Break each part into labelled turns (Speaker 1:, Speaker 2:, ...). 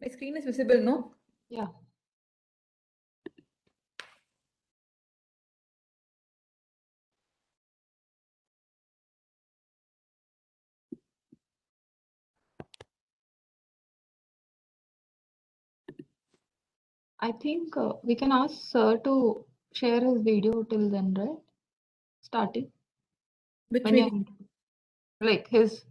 Speaker 1: My screen is visible, no?
Speaker 2: Yeah. I think we can ask Sir to share his video till then, right? Starting.
Speaker 1: Which
Speaker 2: When
Speaker 1: video?
Speaker 2: you're like his.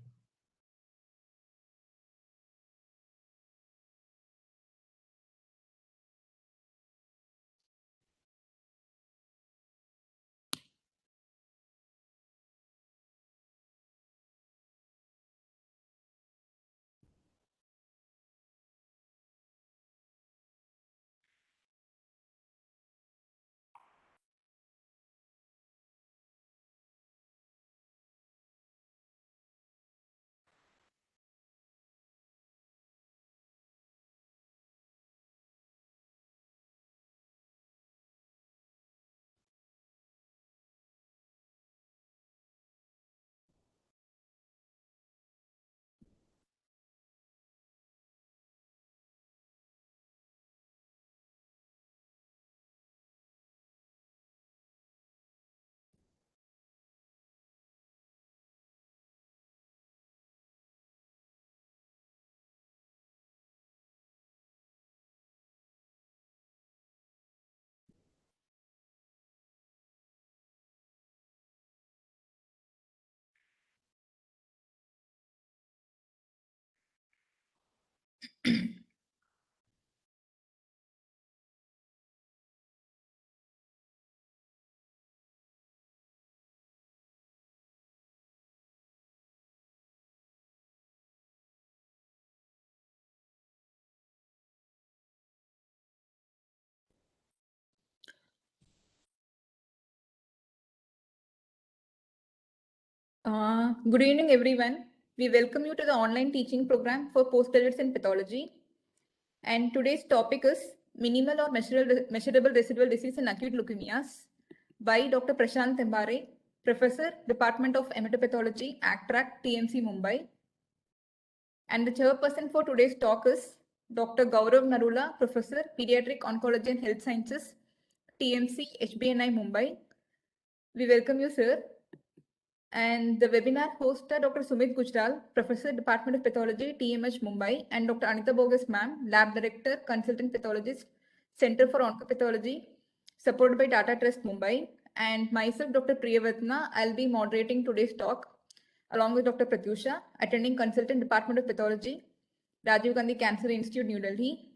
Speaker 1: Good evening, everyone. We welcome you to the online teaching program for postgraduates in pathology. And today's topic is minimal or measurable residual disease in acute leukemias by Dr. Prashant Tembare, Professor, Department of Hematopathology, ACTRAC, TMC, Mumbai. And the chairperson for today's talk is Dr. Gaurav Narula, Professor, Pediatric Oncology and Health Sciences, TMC, HBNI, Mumbai. We welcome you, sir. And the webinar host are Dr. Sumit Gujral, Professor, Department of Pathology, TMH, Mumbai, and Dr. Anita Bogus, ma'am, Lab Director, Consultant Pathologist, Center for Oncopathology, supported by Tata Trust, Mumbai. And myself, Dr. Priyavatna, I'll be moderating today's talk, along with Dr. Pratyusha, attending Consultant, Department of Pathology, Rajiv Gandhi Cancer Institute, New Delhi.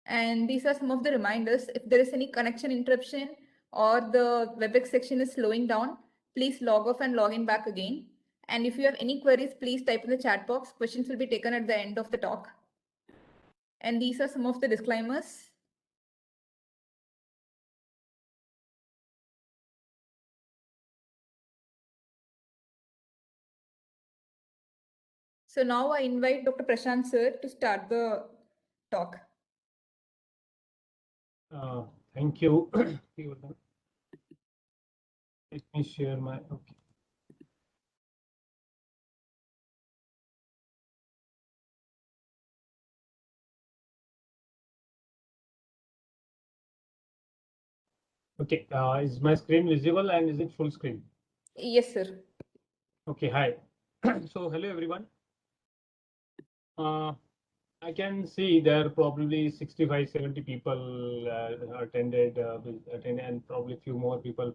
Speaker 1: And these are some of the reminders. If there is any connection interruption or the WebEx section is slowing down, please log off and log in back again. And if you have any queries, please type in the chat box. Questions will be taken at the end of the talk. And these are some of the disclaimers. So now I invite Dr. Prashant sir to start the talk.
Speaker 3: Thank you. Let me share my, okay. Okay, is my screen visible and is it full screen?
Speaker 1: Yes, sir.
Speaker 3: Okay, hi. So hello everyone. I can see there are probably 65-70 people attended, and probably a few more people.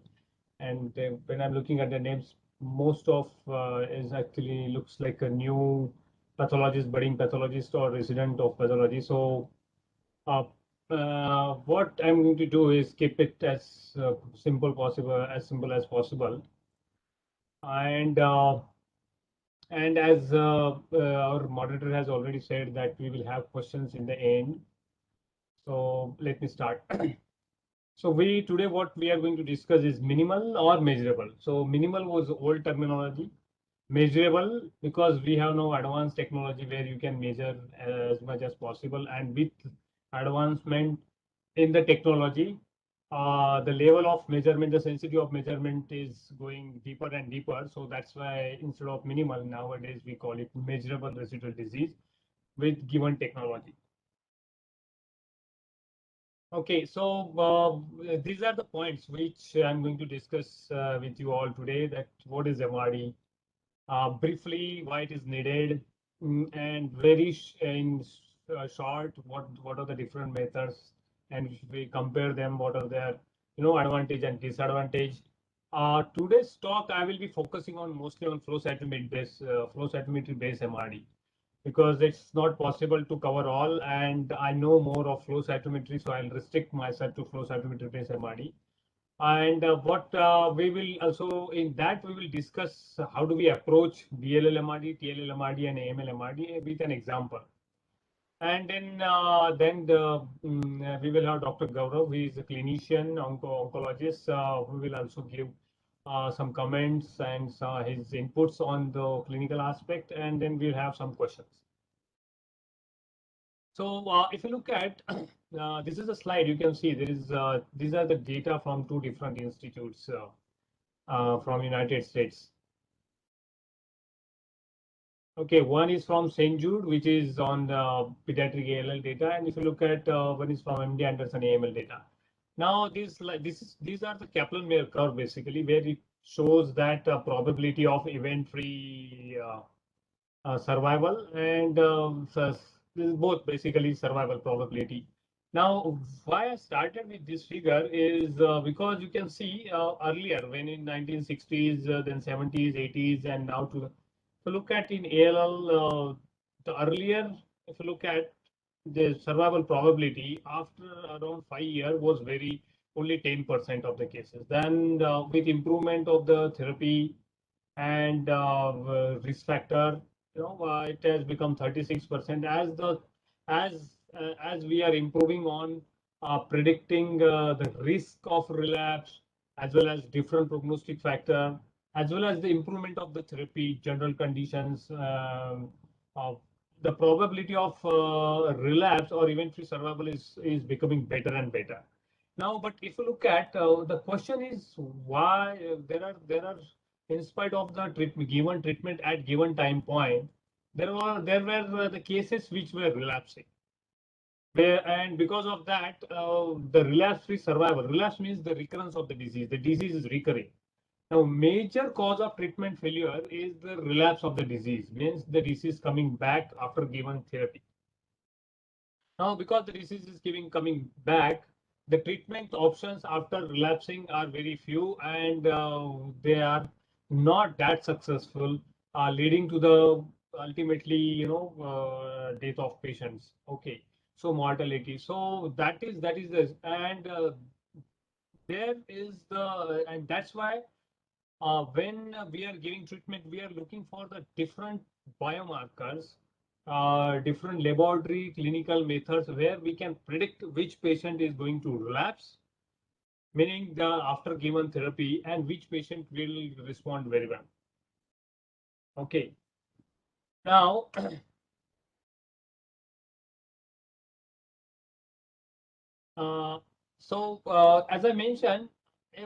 Speaker 3: And when I'm looking at the names, most of is actually looks like a new pathologist, budding pathologist or resident of pathology. So what I'm going to do is keep it as simple as possible. And as our moderator has already said that we will have questions in the end. So let me start. So today what we are going to discuss is minimal or measurable. So minimal was old terminology. Measurable because we have now advanced technology where you can measure as much as possible, and with advancement in the technology, the level of measurement, the sensitivity of measurement is going deeper and deeper. So that's why instead of minimal, nowadays we call it measurable residual disease with given technology. Okay, so these are the points which I'm going to discuss with you all today. That what is MRD, briefly why it is needed, and very short what are the different methods, and if we compare them, what are their advantage and disadvantage. Today's talk I will be focusing on mostly on flow cytometry based MRD, because it's not possible to cover all, and I know more of flow cytometry, so I'll restrict myself to flow cytometry based MRD. And what we will also in that we will discuss how do we approach DLL MRD, TLL MRD, and AML MRD with an example. And then we will have Dr. Gaurav, who is a clinician oncologist, who will also give some comments and his inputs on the clinical aspect, and then we'll have some questions. So if you look at this is a slide, you can see there is these are the data from two different institutes from United States. Okay, one is from St. Jude, which is on the pediatric ALL data, and if you look at one is from MD Anderson AML data. Now these are the Kaplan-Meier curve basically, where it shows that probability of event-free survival, and this is both basically survival probability. Now, why I started with this figure is because you can see earlier when in 1960s, then 70s, 80s, and now to look at in ALL, the earlier, if you look at the survival probability after around 5 years was very only 10% of the cases. Then with improvement of the therapy and risk factor, it has become 36%. As we are improving on predicting the risk of relapse, as well as different prognostic factor, as well as the improvement of the therapy, general conditions, the probability of relapse or event-free survival is becoming better and better. Now, but if you look at the question is why there are in spite of the given treatment at given time point, there were the cases which were relapsing. And because of that, the relapse-free survival. Relapse means the recurrence of the disease. The disease is recurring. Now, major cause of treatment failure is the relapse of the disease. Means the disease coming back after given therapy. Now, because the disease is coming back, the treatment options after relapsing are very few, and they are not that successful, leading to the ultimately, death of patients. Okay, so mortality. So that is this, and there is and that's why when we are giving treatment, we are looking for the different biomarkers, different laboratory clinical methods where we can predict which patient is going to relapse, meaning the after given therapy, and which patient will respond very well. Okay. Now, as I mentioned,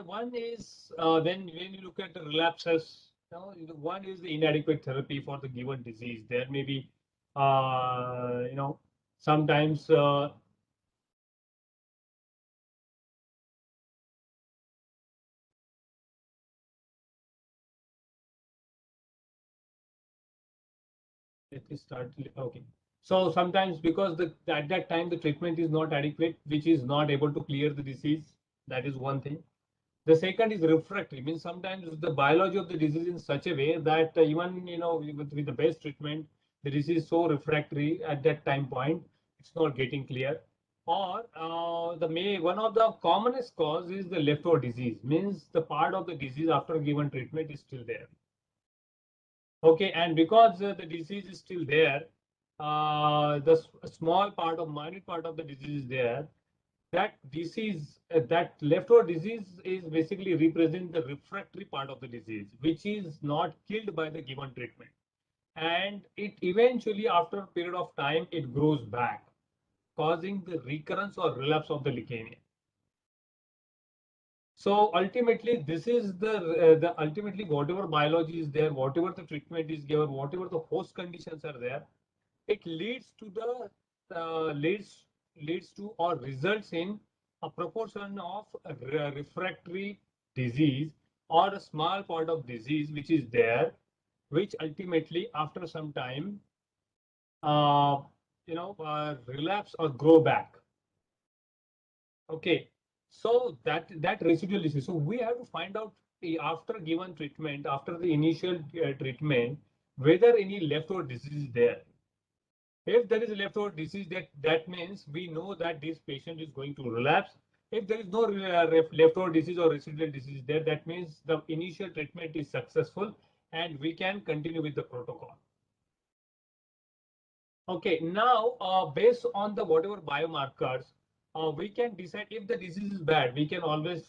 Speaker 3: one is when you look at the relapses, one is the inadequate therapy for the given disease. There may be, sometimes let me start. Okay. So sometimes because at that time the treatment is not adequate, which is not able to clear the disease. That is one thing. The second is refractory, means sometimes the biology of the disease in such a way that even with the best treatment, the disease is so refractory at that time point, it's not getting clear. Or one of the commonest cause is the leftover disease, means the part of the disease after given treatment is still there. Okay, and because the disease is still there, the small part of minute part of the disease is there. That disease, that leftover disease is basically represent the refractory part of the disease, which is not killed by the given treatment. And it eventually, after a period of time, it grows back, causing the recurrence or relapse of the leukemia. So ultimately, this is the ultimately whatever biology is there, whatever the treatment is given, whatever the host conditions are there, it leads to the leads to or results in a proportion of refractory disease or a small part of disease which is there, which ultimately after some time, relapse or grow back. Okay, so that residual disease. So we have to find out after given treatment, after the initial treatment, whether any leftover disease is there. If there is a leftover disease, that means we know that this patient is going to relapse. If there is no leftover disease or residual disease there, that means the initial treatment is successful and we can continue with the protocol. Okay, now based on the whatever biomarkers, we can decide if the disease is bad. We can always,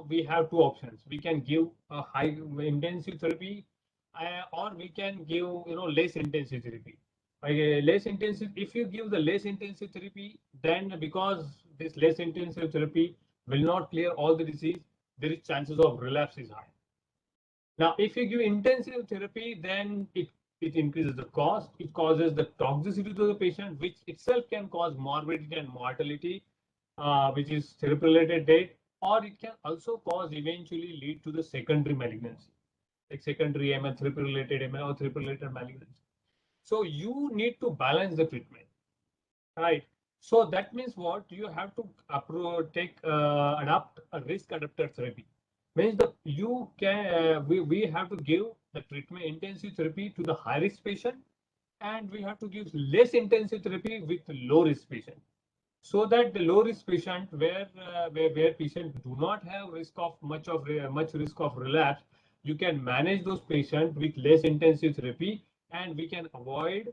Speaker 3: we have two options. We can give a high intensive therapy, or we can give, less intensive therapy. Less intensive. If you give the less intensive therapy, then because this less intensive therapy will not clear all the disease, there is chances of relapse is high. Now, if you give intensive therapy, then it increases the cost. It causes the toxicity to the patient, which itself can cause morbidity and mortality, which is therapy-related death, or it can also cause eventually lead to the secondary malignancy, like secondary ML, therapy-related ML or therapy-related malignancy. So you need to balance the treatment, right? So that means what you have to adopt a risk adapted therapy. Means that you can we have to give the treatment intensive therapy to the high risk patient, and we have to give less intensive therapy with low risk patient, so that the low risk patient where patients do not have risk of much risk of relapse, you can manage those patients with less intensive therapy, and we can avoid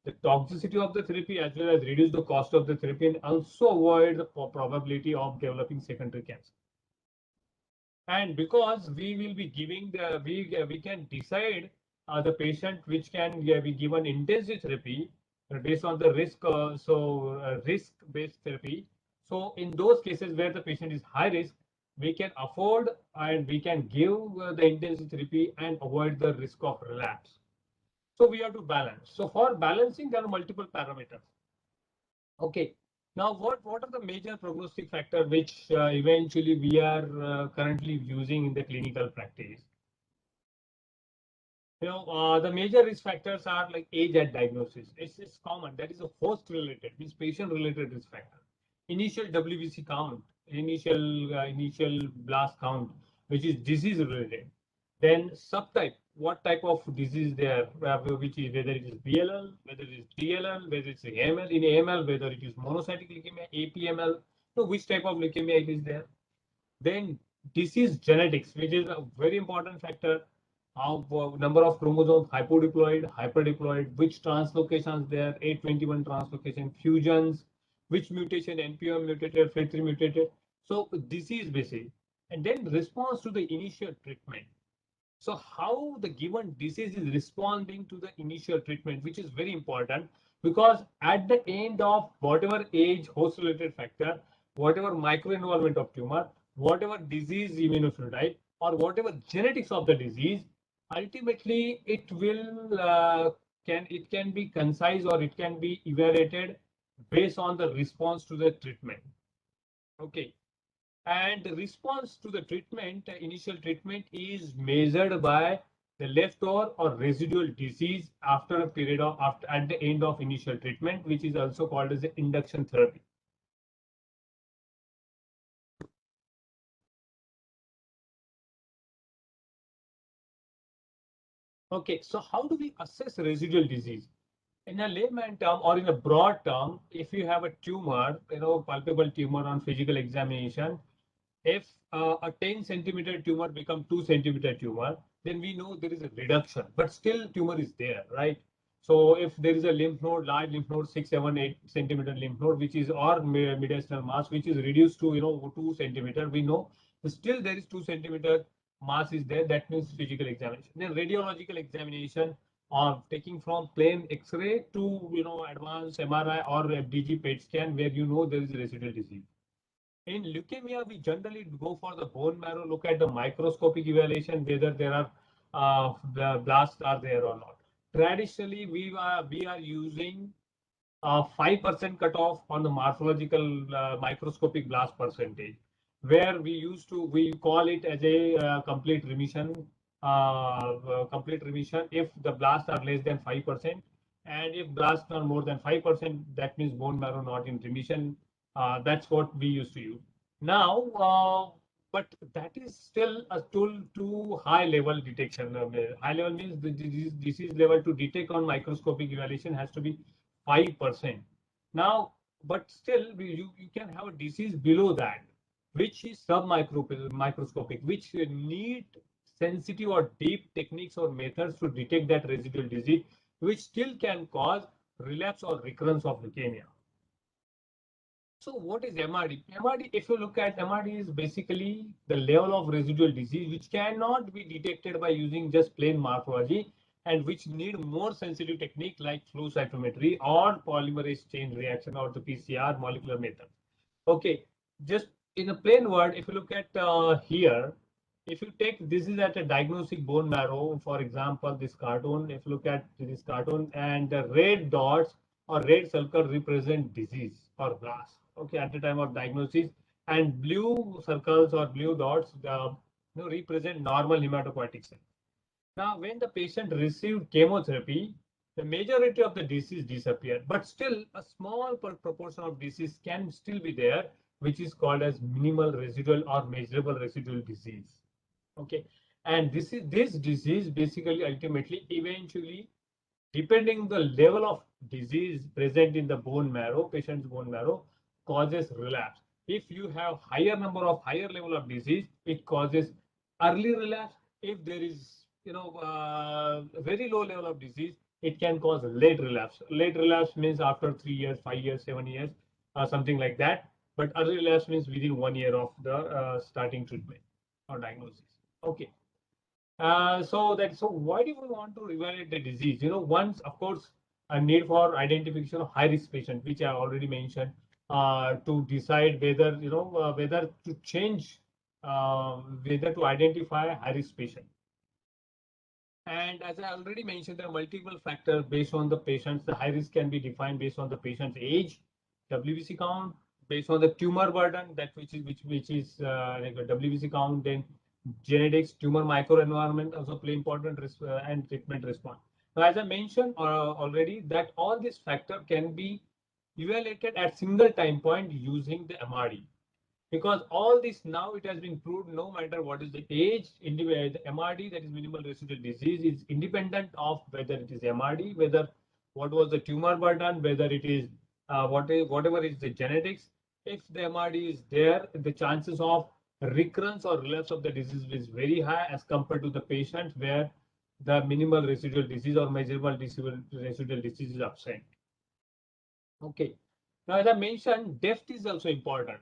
Speaker 3: the toxicity of the therapy as well as reduce the cost of the therapy and also avoid the probability of developing secondary cancer. And because we will be giving we can decide the patient which can be given intensive therapy based on the risk, risk based therapy. So in those cases where the patient is high risk, we can afford and we can give the intensive therapy and avoid the risk of relapse. So we have to balance. So for balancing, there are multiple parameters. Okay. Now, what are the major prognostic factors which eventually we are currently using in the clinical practice? The major risk factors are like age at diagnosis. It's common. That is a host-related, means patient-related risk factor. Initial WBC count, initial blast count, which is disease-related. Then subtype, what type of disease there, which is whether it is BLL, whether it is TLL, whether it's AML, in AML, whether it is monocytic leukemia, APML, so which type of leukemia it is there. Then disease genetics, which is a very important factor. How number of chromosomes, hypodiploid, hyperdiploid, which translocations there, 821 translocation, fusions, which mutation, NPM mutated, FLT3 mutated. So disease basis, and then response to the initial treatment. So how the given disease is responding to the initial treatment, which is very important, because at the end of whatever age, host-related factor, whatever microenvironment of tumor, whatever disease immunophenotype, or whatever genetics of the disease, ultimately it will can be concise or it can be evaluated based on the response to the treatment. Okay. And the response to the treatment, initial treatment, is measured by the leftover or residual disease after a period of at the end of initial treatment, which is also called as the induction therapy. Okay, so how do we assess residual disease? In a layman term or in a broad term, if you have a tumor, palpable tumor on physical examination, if a 10 centimeter tumor become 2 centimeter tumor, then we know there is a reduction, but still tumor is there, right? So if there is a lymph node, large lymph node, 6, 7, 8 centimeter lymph node, which is or mediastinal mass, which is reduced to 2 centimeter, we know still there is 2 centimeter mass is there. That means physical examination. Then radiological examination of taking from plain X-ray to advanced MRI or FDG PET scan, where there is residual disease. In leukemia, we generally go for the bone marrow, look at the microscopic evaluation, whether there are the blasts are there or not. Traditionally, we are using 5% cutoff on the morphological microscopic blast percentage, where we call it as a complete remission. Complete remission if the blasts are less than 5%, and if blasts are more than 5%, that means bone marrow not in remission. That's what we used to use. Now, but that is still a tool to high level detection. High level means the disease level to detect on microscopic evaluation has to be 5%. Now, but still, you can have a disease below that, which is submicroscopic, which need sensitive or deep techniques or methods to detect that residual disease, which still can cause relapse or recurrence of leukemia. So what is MRD? MRD, if you look at MRD, is basically the level of residual disease which cannot be detected by using just plain morphology, and which need more sensitive technique like flow cytometry or polymerase chain reaction or the PCR molecular method. Okay, just in a plain word, if you look at here, if you take this is at a diagnostic bone marrow, for example, this cartoon, if you look at this cartoon, and the red dots or red circle represent disease or blast, okay, at the time of diagnosis, and blue circles or blue dots represent normal hematopoietic cells. Now, when the patient received chemotherapy, the majority of the disease disappeared, but still a small proportion of disease can still be there, which is called as minimal residual or measurable residual disease. Okay, and this disease basically ultimately eventually, depending the level of disease present in the bone marrow, patient's bone marrow, causes relapse. If you have higher level of disease, it causes early relapse. If there is very low level of disease, it can cause late relapse. Late relapse means after 3 years, 5 years, 7 years, something like that. But early relapse means within 1 year of the starting treatment or diagnosis. Okay. So why do we want to evaluate the disease? Once, of course, a need for identification of high risk patient, which I already mentioned, to decide whether to change, whether to identify a high risk patient. And as I already mentioned, there are multiple factors based on the patients. The high risk can be defined based on the patient's age, WBC count, based on the tumor burden, that which is like a WBC count, then genetics, tumor microenvironment also play important and treatment response. Now, as I mentioned already, that all these factors can be evaluated at single time point using the MRD, because all this now it has been proved, no matter what is the age, the MRD, that is minimal residual disease, is independent of whether it is MRD, whether what was the tumor burden, whether it is whatever is the genetics. If the MRD is there, the chances of recurrence or relapse of the disease is very high as compared to the patient where the minimal residual disease or measurable residual disease is absent. Okay. Now, as I mentioned, depth is also important.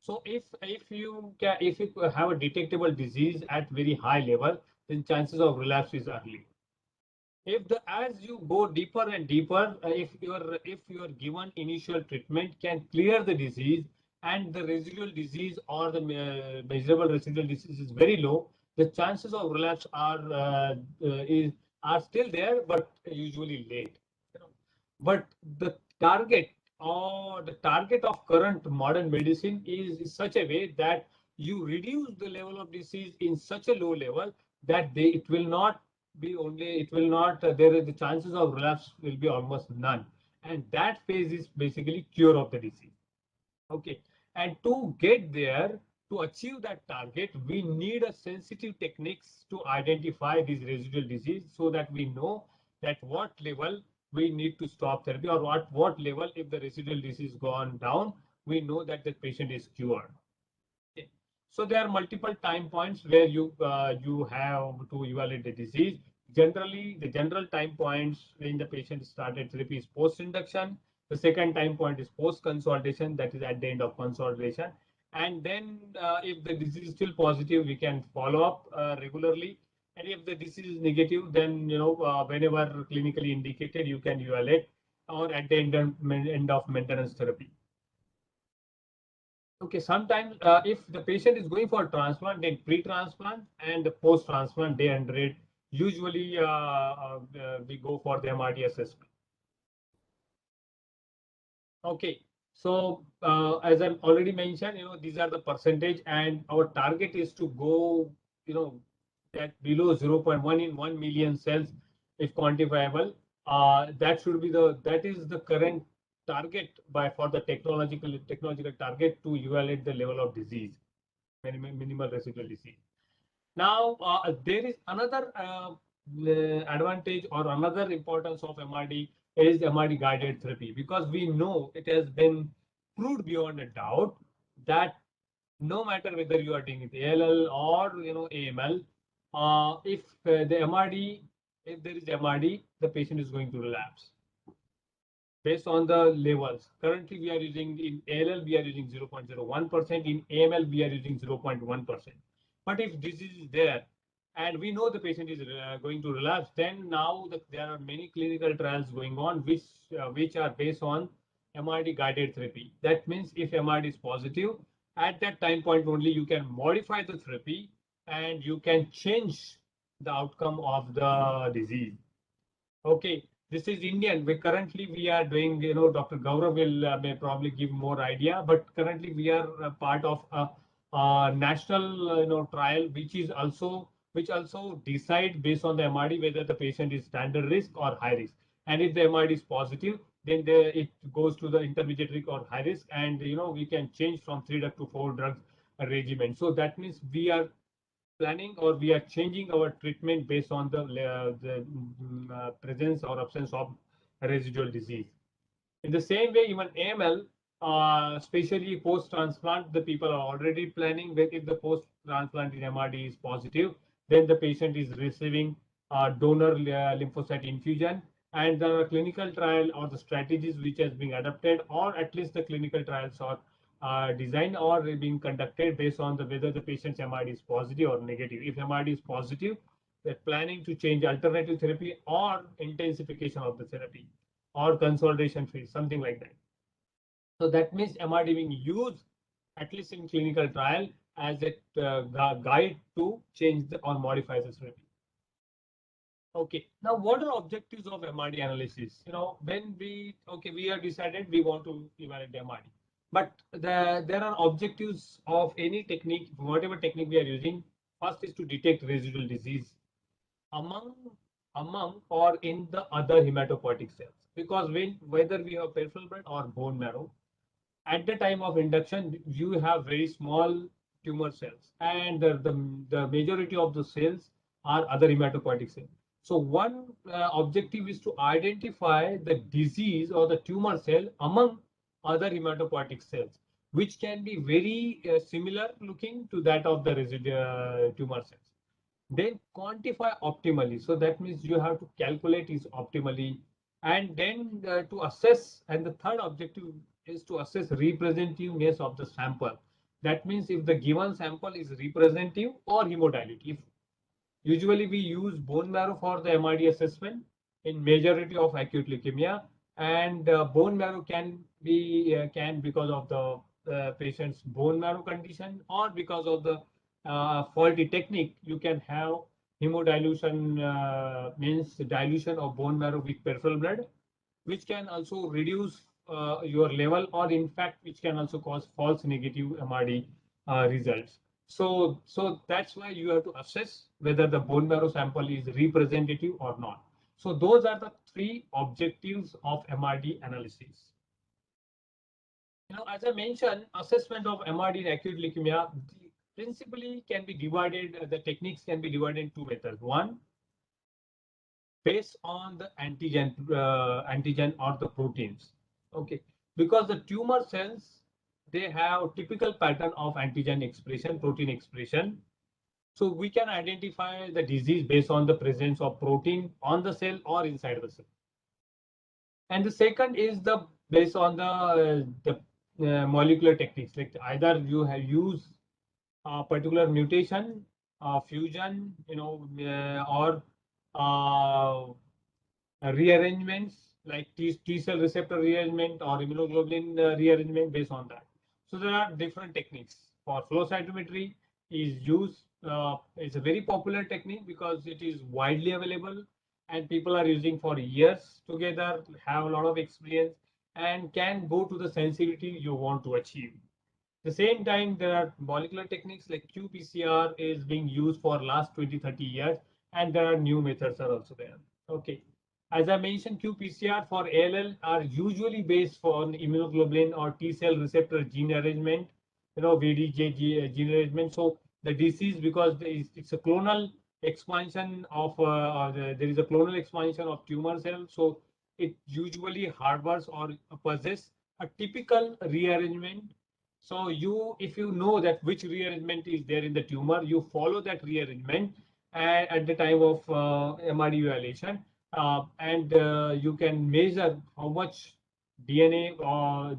Speaker 3: So if you have a detectable disease at very high level, then chances of relapse is early. As you go deeper and deeper, if you are given initial treatment can clear the disease, and the residual disease or the measurable residual disease is very low, the chances of relapse are still there, but usually late. But the target of current modern medicine is such a way that you reduce the level of disease in such a low level that it will not there is the chances of relapse will be almost none, and that phase is basically cure of the disease. Okay, and to get there, to achieve that target, we need a sensitive techniques to identify this residual disease, so that we know at what level we need to stop therapy, or what level, if the residual disease gone down, we know that the patient is cured. Okay. So there are multiple time points where you have to evaluate the disease. Generally, the general time points when the patient started therapy is post-induction. The second time point is post-consultation, that is at the end of consultation. And then if the disease is still positive, we can follow up regularly. And if the disease is negative, then whenever clinically indicated, you can evaluate, or at the end of maintenance therapy. Okay, sometimes if the patient is going for transplant, then pre-transplant and the post-transplant day and rate, usually we go for the MRD assessment. Okay, so as I've already mentioned, these are the percentage, and our target is to go, that below 0.1 in 1 million cells, if quantifiable. That should be that is the current target for the technological target to evaluate the level of disease, minimal residual disease. Now, there is another advantage or another importance of MRD is MRD guided therapy, because we know it has been proved beyond a doubt that no matter whether you are doing it ALL or AML, if there is MRD, the patient is going to relapse based on the levels. Currently, we are using in ALL, we are using 0.01%. In AML, we are using 0.1%. But if disease is there, and we know the patient is going to relapse, then now there are many clinical trials going on which are based on MRD guided therapy. That means if MRD is positive, at that time point only you can modify the therapy and you can change the outcome of the disease. Okay, this is Indian. We are doing, Dr. Gaurav will may probably give more idea, but currently we are part of a national, trial, which also decide based on the MRD whether the patient is standard risk or high risk. And if the MRD is positive, then it goes to the intermediate risk or high risk, and we can change from 3 drug to 4 drugs regimen. So that means we are planning or we are changing our treatment based on the presence or absence of residual disease. In the same way, even AML, especially post-transplant, the people are already planning that if the post-transplant in MRD is positive, then the patient is receiving donor lymphocyte infusion, and the clinical trial or the strategies which has been adopted, or at least the clinical trials are designed or being conducted based on whether the patient's MRD is positive or negative. If MRD is positive, they're planning to change alternative therapy or intensification of the therapy or consolidation phase, something like that. So that means MRD being used, at least in clinical trial, as a guide to change or modify the therapy. Okay, now what are objectives of MRD analysis? When we have decided we want to evaluate the MRD, but there are objectives of any technique, whatever technique we are using. First is to detect residual disease among or in the other hematopoietic cells, because whether we have peripheral blood or bone marrow, at the time of induction you have very small tumor cells, and the majority of the cells are other hematopoietic cells. So one objective is to identify the disease or the tumor cell among other hematopoietic cells, which can be very similar looking to that of the residual tumor cells. Then quantify optimally. So that means you have to calculate is optimally, and then to assess. And the third objective is to assess representativeness of the sample. That means if the given sample is representative or hemodilute. If usually we use bone marrow for the MRD assessment in majority of acute leukemia, and bone marrow can because of the patient's bone marrow condition or because of the faulty technique, you can have hemodilution, means dilution of bone marrow with peripheral blood, which can also reduce your level, or in fact which can also cause false negative MRD results. So that's why you have to assess whether the bone marrow sample is representative or not. So those are the three objectives of MRD analysis. As I mentioned, assessment of MRD in acute leukemia principally can be divided, the techniques can be divided in two methods. One, based on the antigen or the proteins. Okay, because the tumor cells, they have typical pattern of antigen expression, protein expression. So we can identify the disease based on the presence of protein on the cell or inside the cell. And the second is based on the molecular techniques, like either you have used a particular mutation, fusion, or rearrangements like T cell receptor rearrangement or immunoglobulin rearrangement based on that. So there are different techniques. For flow cytometry is used. It's a very popular technique because it is widely available and people are using for years together, have a lot of experience. and can go to the sensitivity you want to achieve. At the same time, there are molecular techniques like qPCR is being used for last 20-30 years, and there are new methods are also there. Okay. As I mentioned, qPCR for ALL are usually based on immunoglobulin or T cell receptor gene arrangement, VDJ gene arrangement. So the disease, because it's a clonal expansion of, there is a clonal expansion of tumor cells. So it usually harbors or possesses a typical rearrangement. So if you know that which rearrangement is there in the tumor, you follow that rearrangement at the time of MRD evaluation, and you can measure how much DNA are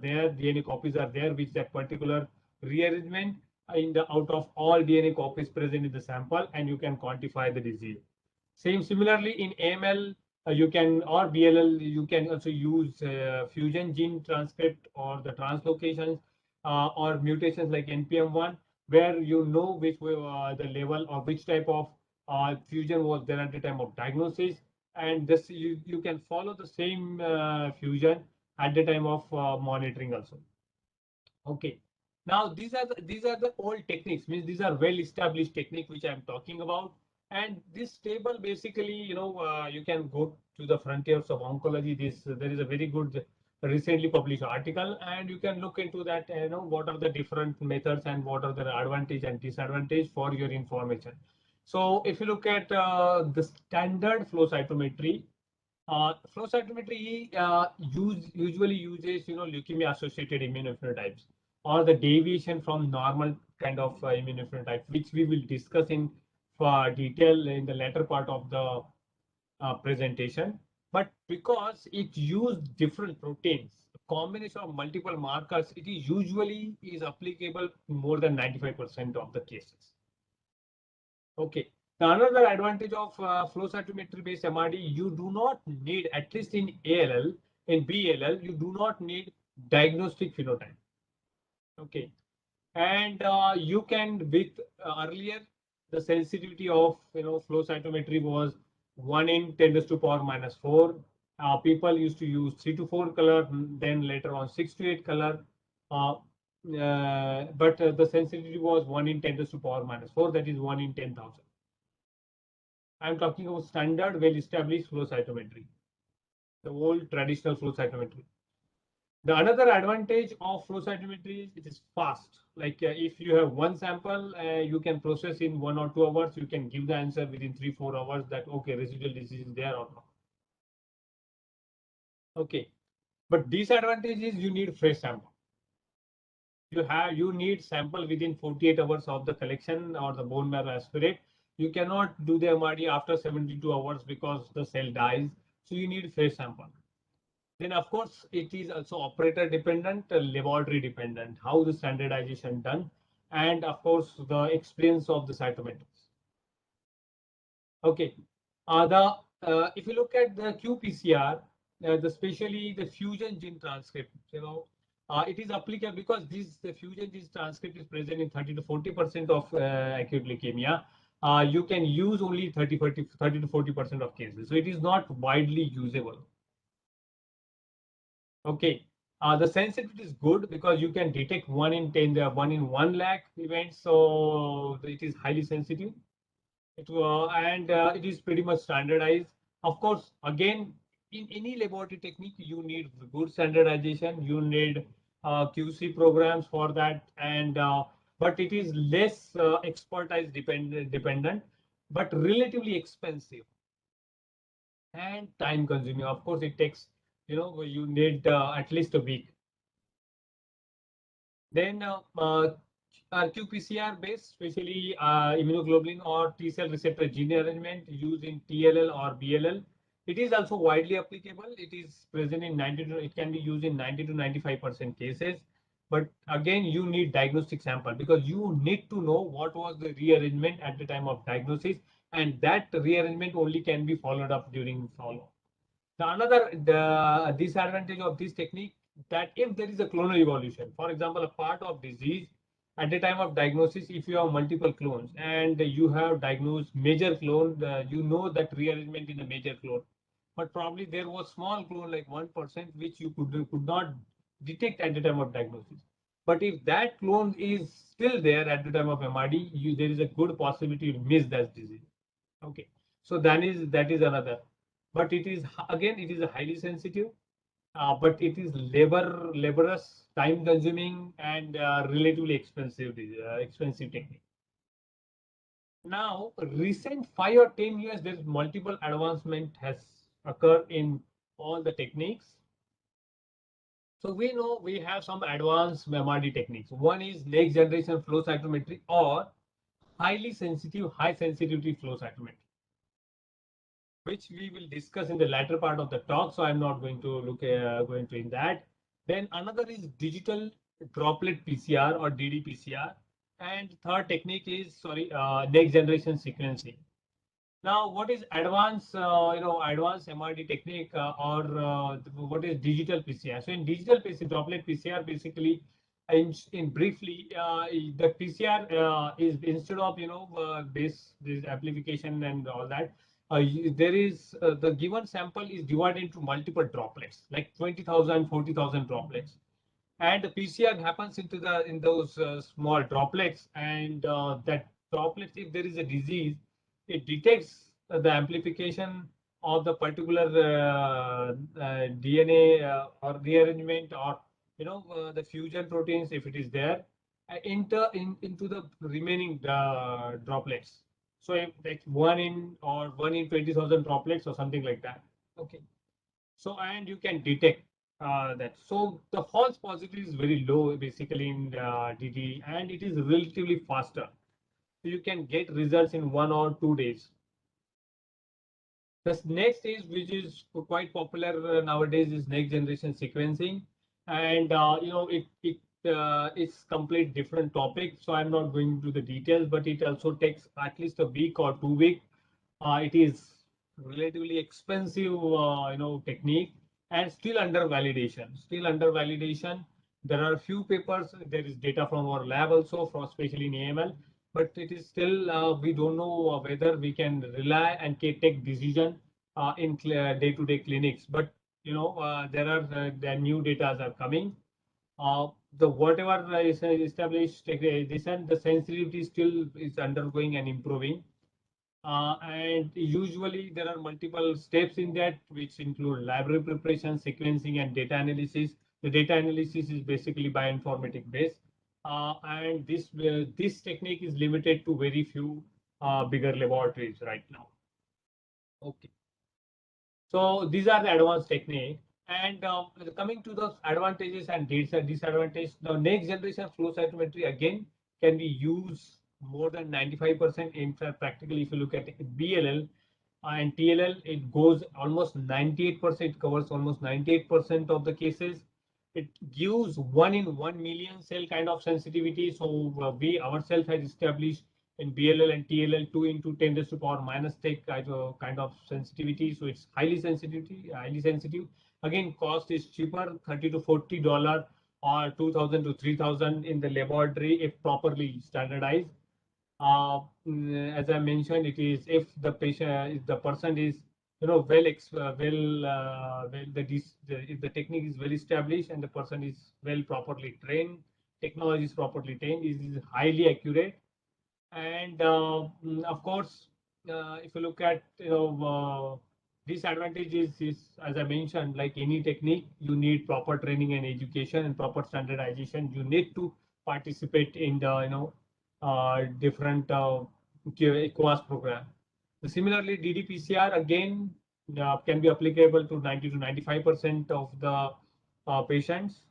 Speaker 3: there, DNA copies are there, which that particular rearrangement out of all DNA copies present in the sample, and you can quantify the disease. Similarly in AML, you can, or BLL, you can also use fusion gene transcript or the translocations or mutations like NPM1, where you know which the level or which type of fusion was there at the time of diagnosis, and this you can follow the same fusion at the time of monitoring also. Okay. Now these are the old techniques, means these are well established technique which I'm talking about. And this table basically, you can go to the frontiers of oncology. There is a very good recently published article, and you can look into that. What are the different methods and what are the advantage and disadvantage for your information. So if you look at the standard flow cytometry, flow cytometry usually uses leukemia associated immunophenotypes or the deviation from normal kind of immunophenotype, which we will discuss in detail in the latter part of the presentation. But because it used different proteins, a combination of multiple markers, it is usually applicable in more than 95% of the cases. Okay. The another advantage of flow cytometry based MRD, you do not need, at least in ALL, in BLL, you do not need diagnostic phenotype. Okay. And you can, with earlier, the sensitivity of flow cytometry was 1 in 10 to the power minus 4. People used to use 3 to 4 color, then later on 6 to 8 color. But the sensitivity was 1 in 10 to the power minus 4, that is 1 in 10,000. I'm talking about standard well-established flow cytometry, the old traditional flow cytometry. The another advantage of flow cytometry is it is fast. Like if you have one sample, you can process in 1 or 2 hours. You can give the answer within 3-4 hours that okay, residual disease is there or not. Okay, but disadvantage is you need fresh sample. You need sample within 48 hours of the collection or the bone marrow aspirate. You cannot do the MRD after 72 hours because the cell dies. So you need fresh sample. Then of course it is also operator dependent, laboratory dependent, how the standardization done, and of course the experience of the cytometrics. Okay, if you look at the qPCR, especially the fusion gene transcript, it is applicable because the fusion gene transcript is present in 30 to 40% of acute leukemia. You can use only 30 to 40% of cases, so it is not widely usable. Okay, the sensitivity is good because you can detect 1 in 10, 1 in 1 lakh events, so it is highly sensitive. It is pretty much standardized. Of course, again, in any laboratory technique, you need good standardization. You need QC programs for that, and but it is less expertise dependent, but relatively expensive and time consuming. Of course, it takes you need at least a week. Then qPCR based, especially immunoglobulin or T cell receptor gene arrangement used in TLL or BLL. It is also widely applicable. It is present in 90 to, it can be used in 90 to 95% cases. But again, you need diagnostic sample because you need to know what was the rearrangement at the time of diagnosis, and that rearrangement only can be followed up during follow. The disadvantage of this technique, that if there is a clonal evolution, for example, a part of disease at the time of diagnosis, if you have multiple clones and you have diagnosed major clone, you know that rearrangement in the major clone. but probably there was small clone like 1% which you could not detect at the time of diagnosis. But if that clone is still there at the time of MRD, there is a good possibility you miss that disease. Okay, so that is another. But it is again it is a highly sensitive, but it is laborious, time consuming, and relatively expensive technique. Now, recent 5 or 10 years, there's multiple advancement has occurred in all the techniques. So we know we have some advanced MRD techniques. One is next generation flow cytometry or highly sensitive, high sensitivity flow cytometry, which we will discuss in the latter part of the talk. So I'm not going to go into in that. Then another is digital droplet PCR or ddPCR, and third technique is next generation sequencing. Now, what is advanced, advanced MRD technique or what is digital PCR? So in digital PCR, droplet PCR, basically, in briefly, the PCR is instead of this amplification and all that, there is the given sample is divided into multiple droplets, like 20,000, 40,000 droplets, and the PCR happens in those small droplets, and that droplets, if there is a disease, it detects the amplification of the particular DNA or rearrangement, or the fusion proteins if it is there, into the remaining droplets. So if like 1 in 20,000 droplets or something like that. Okay. So and you can detect that. So the false positive is very low basically in DD, and it is relatively faster. So you can get results in 1 or 2 days. The next is, which is quite popular nowadays, is next generation sequencing, and it's complete different topic. So I'm not going into the details, but it also takes at least a week or 2 weeks. It is relatively expensive, technique, and still under validation. There are a few papers. There is data from our lab also, from especially in AML, but it is still we don't know whether we can rely and take decision in day-to-day clinics. But there are the new data are coming. The whatever is established, the sensitivity still is undergoing and improving. And usually there are multiple steps in that, which include library preparation, sequencing, and data analysis. The data analysis is basically bioinformatic based, and this technique is limited to very few bigger laboratories right now. Okay, so these are the advanced technique. And coming to the advantages and disadvantages, the next generation flow cytometry again can be used more than 95%. In fact, practically, if you look at BLL and TLL, it goes almost 98%, covers almost 98% of the cases. It gives 1 in 1 million cell kind of sensitivity. So we ourselves have established in BLL and TLL 2 into 10 raised to power minus take kind of sensitivity. So it's highly sensitive. Again, cost is cheaper, $30 to $40 or 2,000 to 3,000 in the laboratory if properly standardized. As I mentioned, it is if the person is if the technique is well established and the person is properly trained, technology is properly trained, it is highly accurate. And of course, if you look at disadvantages is, as I mentioned, like any technique, you need proper training and education and proper standardization. You need to participate in the different ECOAS program. Similarly, ddPCR again can be applicable to 90 to 95% of the patients.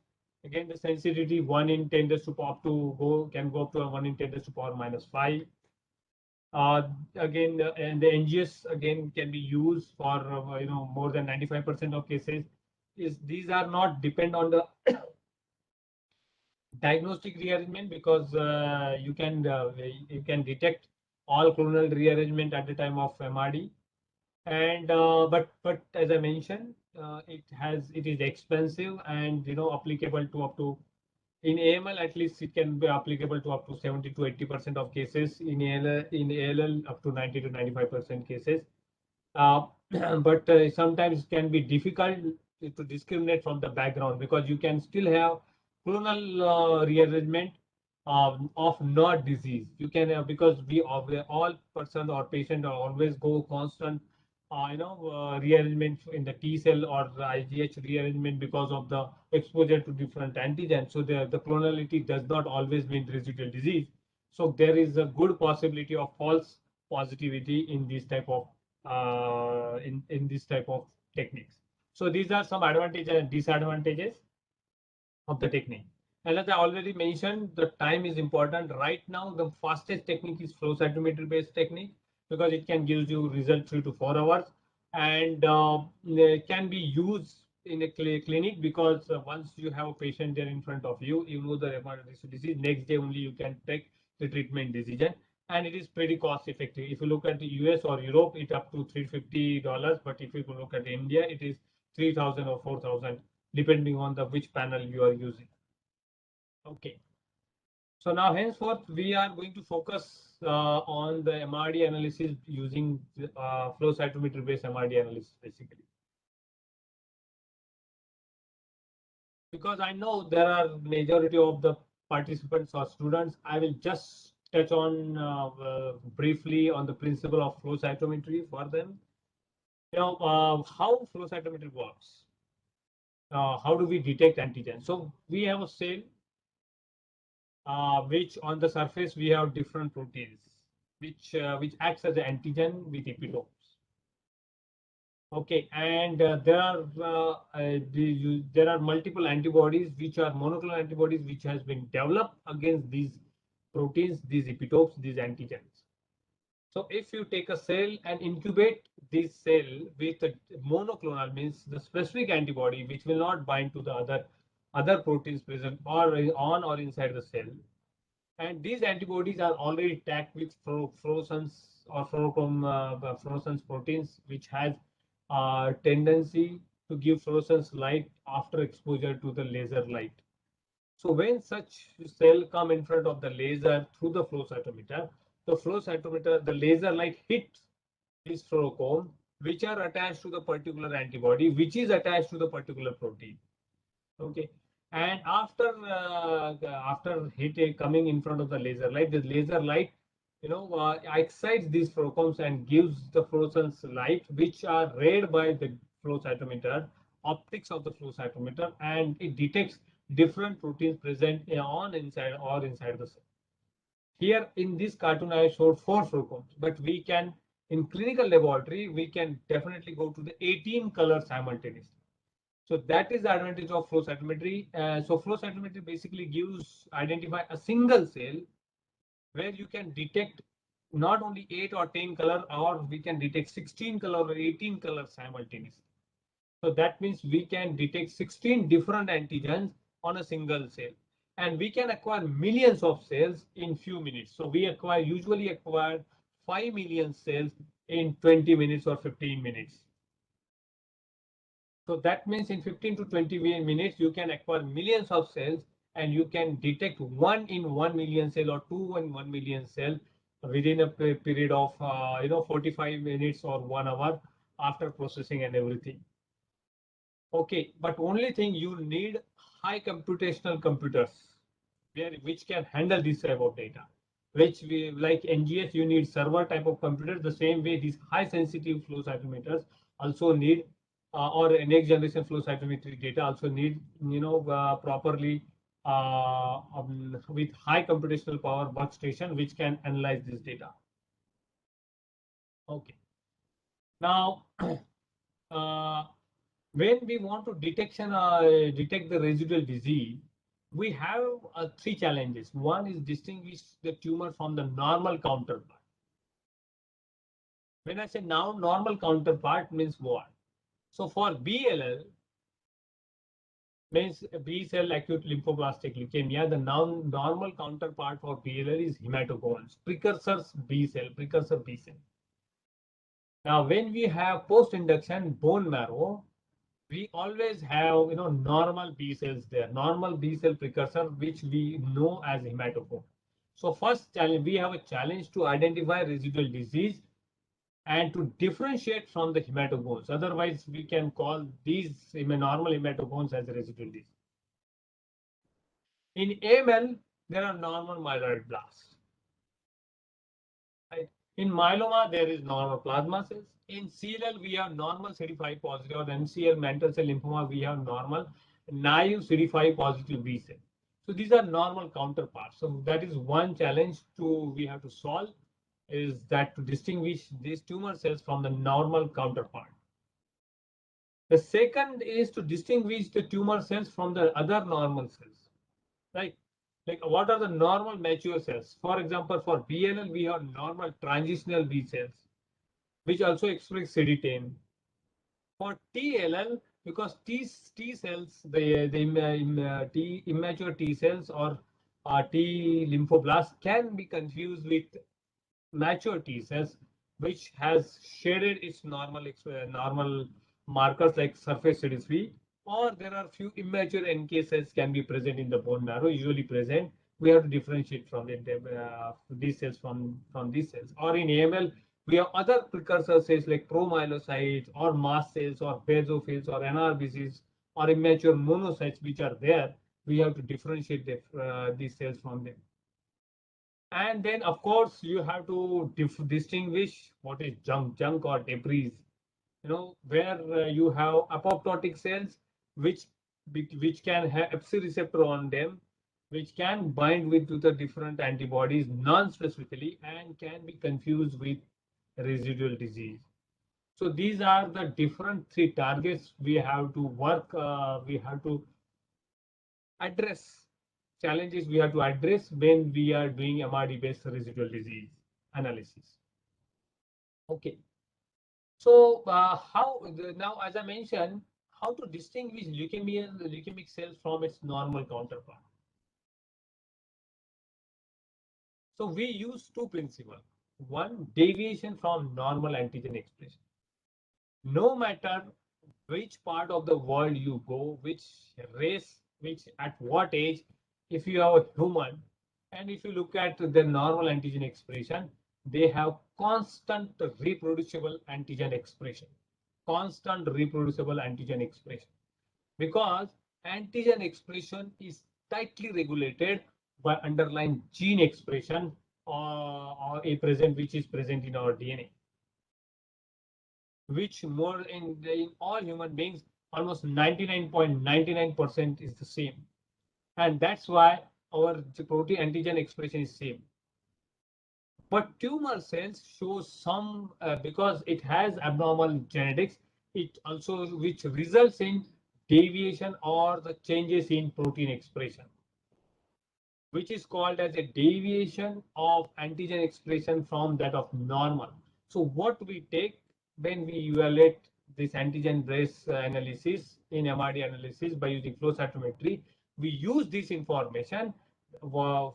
Speaker 3: Again, the sensitivity 1 in 10 raised to power can go up to 1 in 10 raised to power minus 5. Again, and the NGS again can be used for more than 95% of cases. These are not depend on the diagnostic rearrangement, because you can detect all clonal rearrangement at the time of MRD. And but as I mentioned, it is expensive and applicable to up to, in AML at least it can be applicable to up to 70 to 80% of cases. In ALL up to 90 to 95% cases. but sometimes it can be difficult to discriminate from the background, because you can still have clonal rearrangement of not disease. You can because we all person or patient are always go constant rearrangement in the T cell or the IgH rearrangement because of the exposure to different antigens. So the clonality does not always mean residual disease. So there is a good possibility of false positivity in this type of in this type of techniques. So these are some advantages and disadvantages of the technique. And as I already mentioned, the time is important. Right now, the fastest technique is flow cytometry based technique, because it can give you result 3 to 4 hours, and it can be used in a clinic, because once you have a patient there in front of you, you know the hepatitis disease. Next day only you can take the treatment decision, and it is pretty cost effective. If you look at the US or Europe, it up to $350, but if you look at India, it is 3,000 or 4,000, depending on the which panel you are using. Okay. So now henceforth we are going to focus on the MRD analysis using flow cytometry based MRD analysis basically. Because I know there are majority of the participants or students, I will just touch on briefly on the principle of flow cytometry for them. How flow cytometry works. How do we detect antigen? So we have a cell which on the surface we have different proteins which acts as an antigen with epitopes. Okay, and there are multiple antibodies which are monoclonal antibodies which has been developed against these proteins, these epitopes, these antigens. So if you take a cell and incubate this cell with a monoclonal, means the specific antibody which will not bind to the other proteins present or on or inside the cell, and these antibodies are already tagged with fluorescence or fluorescence proteins, which has a tendency to give fluorescence light after exposure to the laser light. So when such cell come in front of the laser through the flow cytometer, the laser light hits this fluorochrome, which are attached to the particular antibody, which is attached to the particular protein. Okay, and after heat coming in front of the laser light excites these fluorochromes and gives the fluorescence light, which are read by the flow cytometer optics of the flow cytometer, and it detects different proteins present on inside or inside the cell. Here in this cartoon I showed 4 fluorochromes, but we can in clinical laboratory we can definitely go to the 18 colors simultaneously. So that is the advantage of flow cytometry. So flow cytometry basically identify a single cell where you can detect not only 8 or 10 color, or we can detect 16 color or 18 colors simultaneously. So that means we can detect 16 different antigens on a single cell, and we can acquire millions of cells in few minutes. So we usually acquire 5 million cells in 20 minutes or 15 minutes. So that means in 15 to 20 minutes, you can acquire millions of cells, and you can detect 1 in 1 million cell or 2 in 1 million cell within a period of 45 minutes or 1 hour after processing and everything. Okay, but only thing you need high computational computers which can handle this type of data. Which we like NGS, you need server type of computers. The same way these high sensitive flow cytometers also need or next generation flow cytometry data also need properly with high computational power workstation which can analyze this data. Okay. Now when we want to detect the residual disease, we have 3 challenges. One is distinguish the tumor from the normal counterpart. When I say now normal counterpart means what? So for BLL means B cell acute lymphoblastic leukemia, the normal counterpart for BLL is hematogones, precursor B cell. Now when we have post-induction bone marrow, we always have normal B cells there, normal B cell precursor, which we know as hematochrome. So first challenge, we have a challenge to identify residual disease and to differentiate from the hematogones. Otherwise, we can call these normal hematogones as residual disease. In AML, there are normal myeloid blasts. Right? In myeloma, there is normal plasma cells. In CLL, we have normal CD5 positive, or MCL mantle cell lymphoma, we have normal naive CD5 positive B cell. So these are normal counterparts. So that is one challenge we have to solve, is that to distinguish these tumor cells from the normal counterpart. The second is to distinguish the tumor cells from the other normal cells, right? Like what are the normal mature cells? For example, for BLL, we have normal transitional B cells, which also express CD10. For TLL, because T cells, the immature T cells or T lymphoblasts can be confused with mature T cells, which has shaded its normal markers like surface CD3, or there are few immature NK cells can be present in the bone marrow, usually present. We have to differentiate from these cells from these cells. Or in AML, we have other precursor cells like promyelocytes or mast cells or basophils or NRBCs or immature monocytes which are there. We have to differentiate these cells from them. And then, of course, you have to distinguish what is junk or debris. Where you have apoptotic cells, which can have Fc receptor on them, which can bind with to the different antibodies non-specifically and can be confused with residual disease. So these are the different three targets we have to work. We have to address challenges we have to address when we are doing MRD based residual disease analysis. Okay. So now, as I mentioned, how to distinguish leukemic cells from its normal counterpart. So we use two principles. One, deviation from normal antigen expression. No matter which part of the world you go, which race, which at what age, if you are a human, and if you look at the normal antigen expression, they have constant reproducible antigen expression. Constant reproducible antigen expression. Because antigen expression is tightly regulated by underlying gene expression or which is present in our DNA, which more in all human beings, almost 99.99% is the same. And that's why our protein antigen expression is same. But tumor cells show some, because it has abnormal genetics, it also which results in deviation or the changes in protein expression, which is called as a deviation of antigen expression from that of normal. So what we take when we evaluate this antigen-based analysis in MRD analysis by using flow cytometry, we use this information to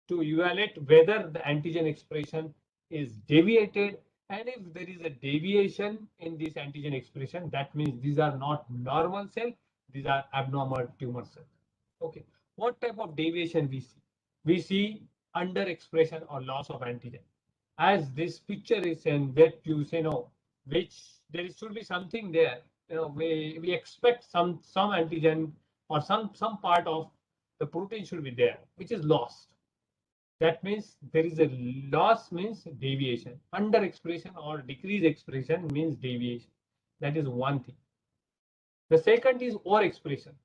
Speaker 3: evaluate whether the antigen expression is deviated. And if there is a deviation in this antigen expression, that means these are not normal cells, these are abnormal tumor cells. Okay, what type of deviation we see? We see under expression or loss of antigen. As this picture is in that you say no, which there should be something there. We expect some antigen or some part of the protein should be there, which is lost. That means there is a loss, means deviation. Under expression or decreased expression means deviation. That is one thing. The second is overexpression.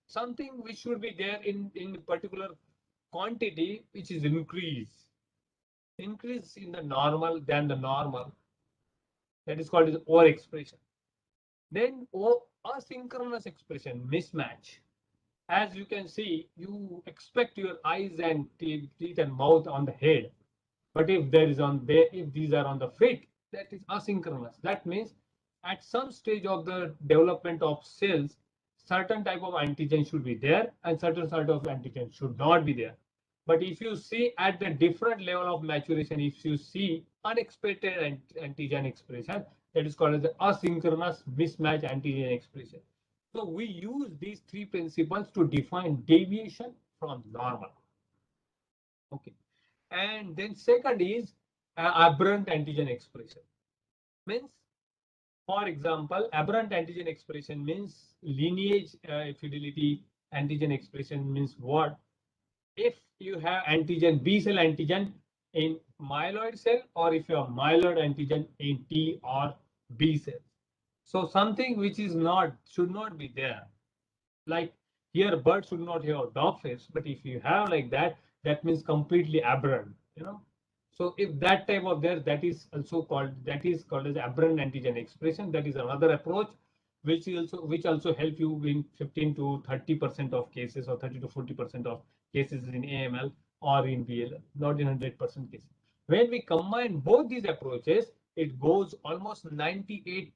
Speaker 3: Something which should be there in particular quantity, which is increase in the normal than the normal. That is called as overexpression. Then asynchronous expression, mismatch. As you can see, you expect your eyes and teeth and mouth on the head. But if these are on the feet, that is asynchronous. That means at some stage of the development of cells, certain type of antigen should be there and certain sort of antigen should not be there. But if you see at the different level of maturation, if you see unexpected antigen expression, that is called as the asynchronous mismatch antigen expression. So we use these three principles to define deviation from normal. Okay. And then second is aberrant antigen expression. Means, for example, aberrant antigen expression means lineage fidelity antigen expression means what? If you have antigen B cell antigen in myeloid cell, or if you have myeloid antigen in T or B cells. So something which is not, should not be there. Like here, bird should not have a dog face, but if you have like that, that means completely aberrant, you know. So if that type of there, that is called as aberrant antigen expression. That is another approach which also help you in 15 to 30% of cases, or 30 to 40% of cases in AML or in BLL, not in 100% cases. When we combine both these approaches, it goes almost 98%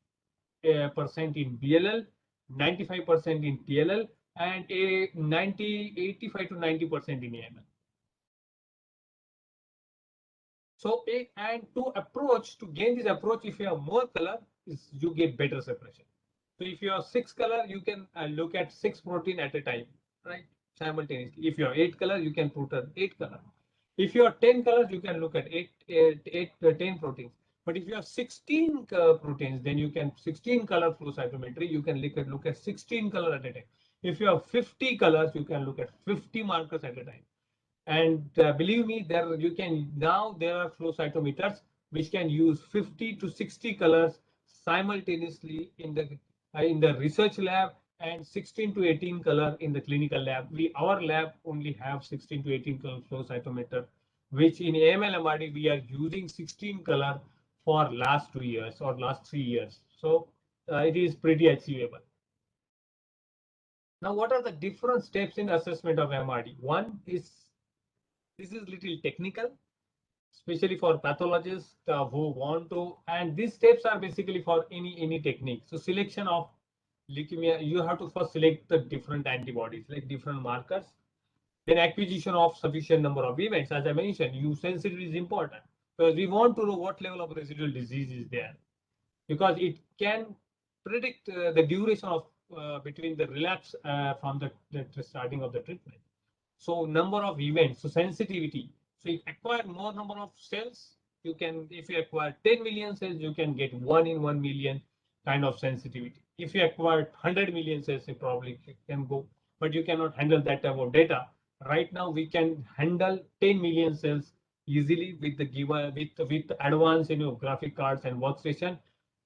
Speaker 3: in BLL, 95% in TLL, and 85 to 90% in AML. So, and to gain this approach, if you have more color, you get better separation. So if you have 6 color, you can look at 6 protein at a time, right? Simultaneously. If you have 8 color, you can put 8 color. If you have 10 colors, you can look at 10 proteins. But if you have 16 proteins, then you can 16 color flow cytometry. You can look at 16 color at a time. If you have 50 colors, you can look at 50 markers at a time. And believe me, there are flow cytometers which can use 50 to 60 colors simultaneously in the research lab, and 16 to 18 color in the clinical lab. Our lab only have 16 to 18 color flow cytometer, which in AML MRD we are using 16 color for last 2 years or last 3 years. So it is pretty achievable. Now, what are the different steps in assessment of MRD? One is, this is little technical, especially for pathologists who want to, and these steps are basically for any technique. So selection of leukemia, you have to first select the different antibodies, like different markers. Then acquisition of sufficient number of events. As I mentioned, sensitivity is important because we want to know what level of residual disease is there, because it can predict the duration of between the relapse from the starting of the treatment. So number of events, so sensitivity. So if you acquire more number of cells, you can, if you acquire 10 million cells, you can get 1 in 1 million kind of sensitivity. If you acquire 100 million cells, you probably can go, but you cannot handle that type of data. Right now, we can handle 10 million cells easily with the given with advanced graphic cards and workstation.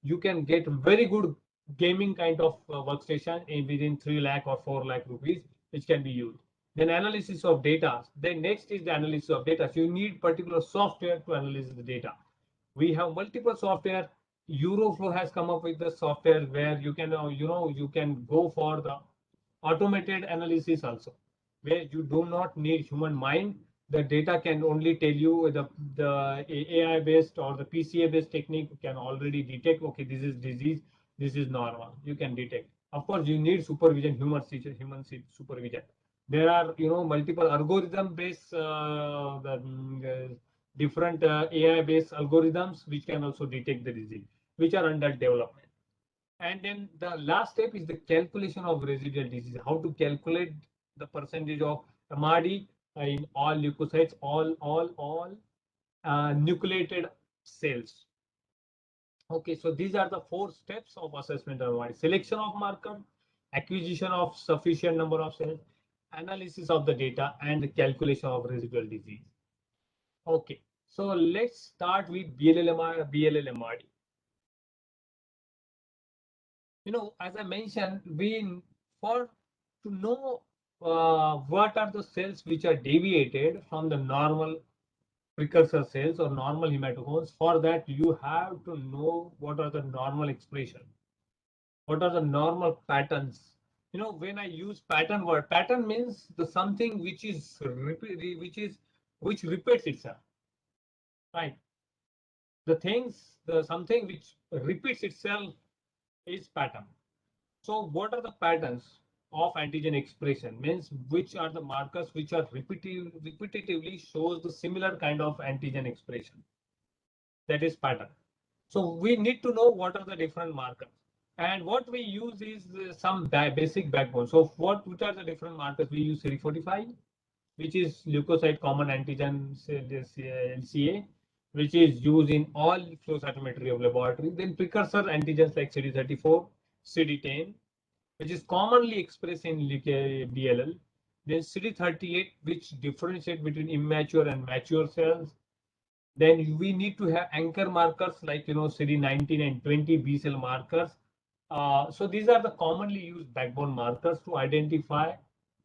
Speaker 3: You can get very good gaming kind of workstation within 3 lakh or 4 lakh rupees, which can be used. Then analysis of data. Then next is the analysis of data. So you need particular software to analyze the data. We have multiple software. Euroflow has come up with the software where you can you can go for the automated analysis also, where you do not need human mind. The data can only tell you the AI based or the PCA based technique can already detect, okay, this is disease, this is normal. You can detect. Of course, you need supervision, human supervision. There are multiple algorithm based different AI based algorithms which can also detect the disease, which are under development. And then the last step is the calculation of residual disease. How to calculate the percentage of MRD in all leukocytes, all nucleated cells. Okay, so these are the 4 steps of assessment of MRD: selection of marker, acquisition of sufficient number of cells, analysis of the data, and the calculation of residual disease. Okay, so let's start with BLL MRD. As I mentioned, to know what are the cells which are deviated from the normal precursor cells or normal hematocones, for that you have to know what are the normal expression, what are the normal patterns. When I use pattern word, pattern means the something which repeats itself, right? Something which repeats itself is pattern. So what are the patterns of antigen expression? Means which are the markers which are repetitively shows the similar kind of antigen expression. That is pattern. So we need to know what are the different markers. And what we use is some basic backbone. So which are the different markers? We use CD45, which is leukocyte common antigen LCA. which is used in all flow cytometry of laboratory. Then precursor antigens like CD34, CD10, which is commonly expressed in DLL. Then CD38, which differentiate between immature and mature cells. Then we need to have anchor markers like CD19 and 20 B cell markers. So these are the commonly used backbone markers to identify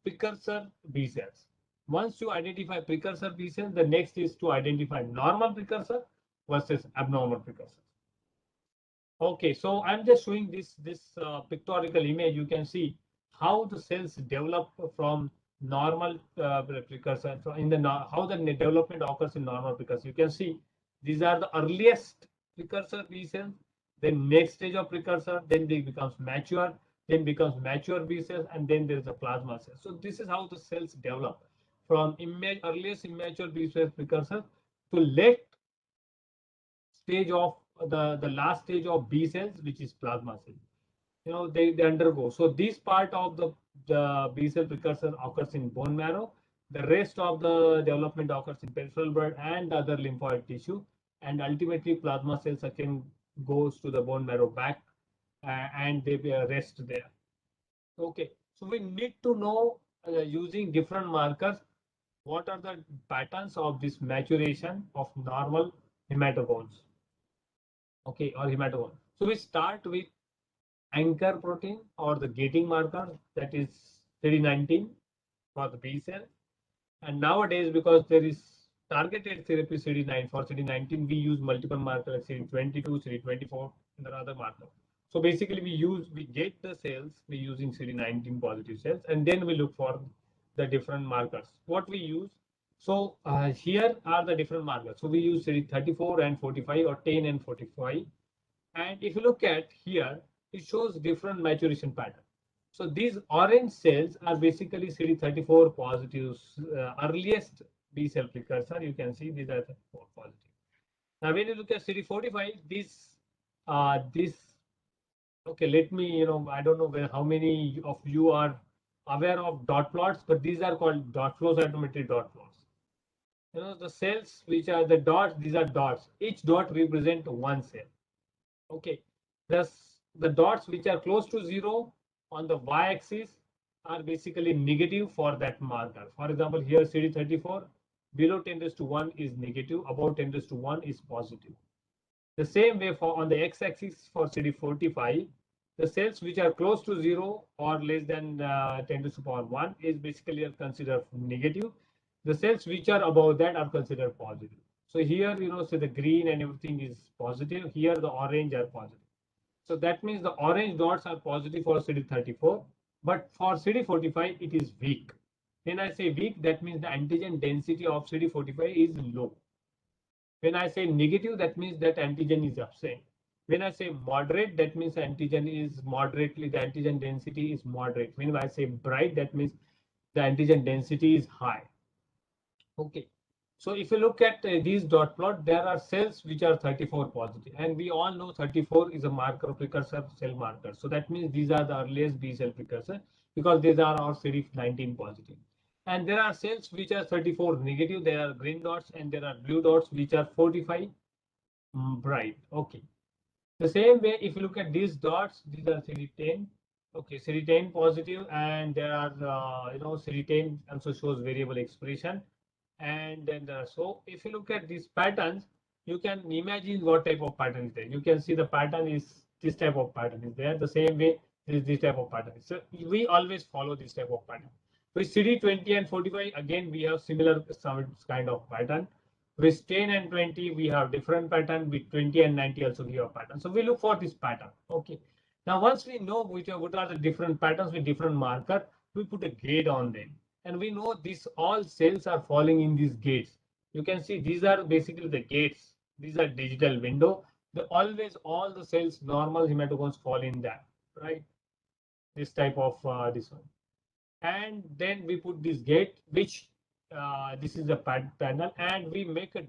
Speaker 3: precursor B cells. Once you identify precursor B cells, the next is to identify normal precursor versus abnormal precursor. Okay, so I'm just showing this pictorial image. You can see how the cells develop from normal precursor. So in the how the development occurs in normal precursor. You can see these are the earliest precursor B cells. Then next stage of precursor, then they becomes mature, then becomes mature B cells, and then there is a plasma cell. So this is how the cells develop from earliest immature B cell precursor to late stage of the last stage of B cells, which is plasma cells. They undergo. So this part of the B cell precursor occurs in bone marrow. The rest of the development occurs in peripheral blood and other lymphoid tissue. And ultimately, plasma cells again goes to the bone marrow back and they rest there. Okay, so we need to know using different markers what are the patterns of this maturation of normal hematogones. Okay, or hematoma. So we start with anchor protein or the gating marker, that is CD19 for the B cell. And nowadays, because there is targeted therapy CD9 for CD19, we use multiple markers like CD22, CD24, and there are other markers. So basically, we get the cells we using CD19 positive cells, and then we look for the different markers. What we use. So here are the different markers. So we use CD34 and 45 or 10 and 45. And if you look at here, it shows different maturation pattern. So these orange cells are basically CD34 positive, earliest B cell precursor. You can see these are the positive. Now, when you look at CD45, okay, let me, I don't know how many of you are aware of dot plots, but these are called dot flow cytometry dot plots. The cells which are the dots, these are dots. Each dot represent one cell. Okay, the dots which are close to 0 on the y-axis are basically negative for that marker. For example, here CD34 below 10⁻⁴ is negative, above 10⁻⁴ is positive. The same way for on the x-axis for CD45, the cells which are close to 0 or less than 10⁻⁴ is basically considered negative. The cells which are above that are considered positive. So here, so the green and everything is positive. Here, the orange are positive. So that means the orange dots are positive for CD34, but for CD45, it is weak. When I say weak, that means the antigen density of CD45 is low. When I say negative, that means that antigen is absent. When I say moderate, that means the antigen density is moderate. When I say bright, that means the antigen density is high. Okay. So if you look at these dot plot, there are cells which are 34 positive, and we all know 34 is a marker precursor cell marker. So that means these are the earliest B cell precursor because these are our CD19 positive. And there are cells which are 34 negative. There are green dots and there are blue dots which are 45 bright. Okay. The same way, if you look at these dots, these are CD10. Okay, CD10 positive, and there are CD10 also shows variable expression. And then so if you look at these patterns, you can imagine what type of pattern is there. You can see the pattern is this type of pattern is there. The same way is this type of pattern. So we always follow this type of pattern. With CD20 and 45, again we have similar kind of pattern. With 10 and 20, we have different pattern. With 20 and 90 also we have pattern. So we look for this pattern. Okay. Now once we know what are the different patterns with different marker, we put a gate on them. And we know these all cells are falling in these gates. You can see these are basically the gates. These are digital window. Always all the cells, normal hematogones fall in that, right? This type of this one. And then we put this gate, which this is the panel, and we make a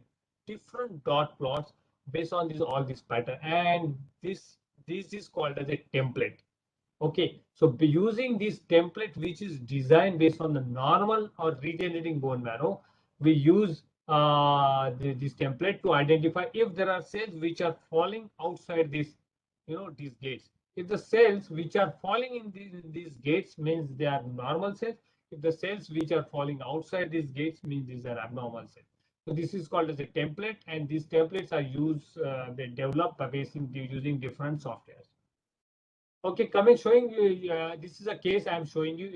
Speaker 3: different dot plots based on all this pattern. And this is called as a template. Okay, so using this template, which is designed based on the normal or regenerating bone marrow, we use this template to identify if there are cells which are falling outside this, these gates. If the cells which are falling in these gates means they are normal cells. If the cells which are falling outside these gates means these are abnormal cells. So this is called as a template, and these templates are used, they develop by using different softwares. Okay, showing you, this is a case I'm showing you,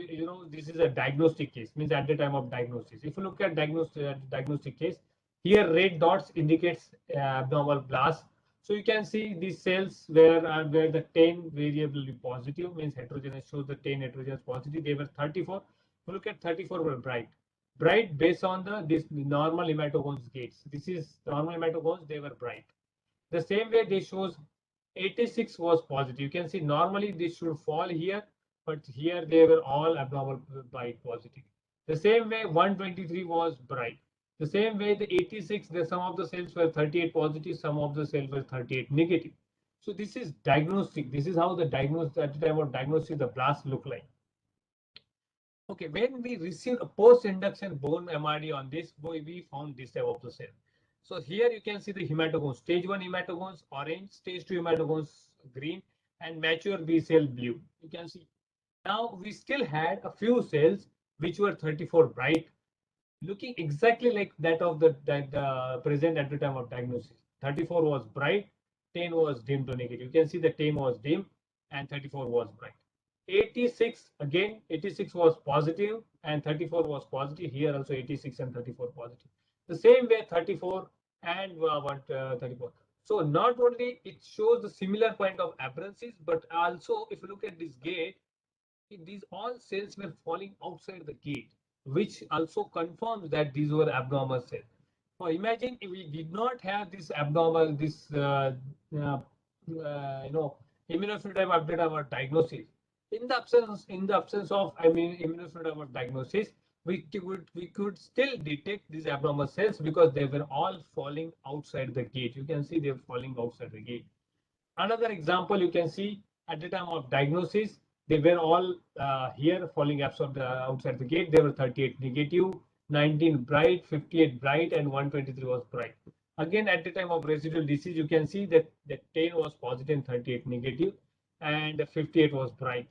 Speaker 3: this is a diagnostic case, means at the time of diagnosis. If you look at diagnostic case, here red dots indicates abnormal blast. So you can see these cells where the 10 variably positive, means heterogeneous, shows the 10 heterogeneous positive. They were 34. If you look at 34 were bright based on this normal hematogones gates. This is normal hematogones, they were bright. The same way they shows 86 was positive. You can see normally this should fall here, but here they were all abnormal bright positive. The same way 123 was bright. The same way the 86, some of the cells were 38 positive, some of the cells were 38 negative. So this is diagnostic. This is how the diagnosis at the time of diagnosis the blast look like. Okay, when we received a post-induction bone MRD on this, we found this type of the cell. So here you can see the hematogones, stage 1 hematogones orange, stage 2 hematogones green, and mature B cell blue. You can see. Now we still had a few cells which were 34 bright, looking exactly like that of the present at the time of diagnosis. 34 was bright, 10 was dim to negative. You can see the 10 was dim and 34 was bright. 86 again, 86 was positive and 34 was positive. Here also 86 and 34 positive. The same way 34 and 34. So not only it shows the similar point of aberrancies, but also if you look at this gate, these all cells were falling outside the gate, which also confirms that these were abnormal cells. Now imagine if we did not have this abnormal, immunophenotype update our diagnosis. In the absence of immunophenotype diagnosis, we could still detect these abnormal cells because they were all falling outside the gate. You can see they're falling outside the gate. Another example you can see at the time of diagnosis, they were all here falling outside the gate. They were 38 negative, 19 bright, 58 bright, and 123 was bright. Again, at the time of residual disease, you can see that 10 was positive, 38 negative, and 58 was bright.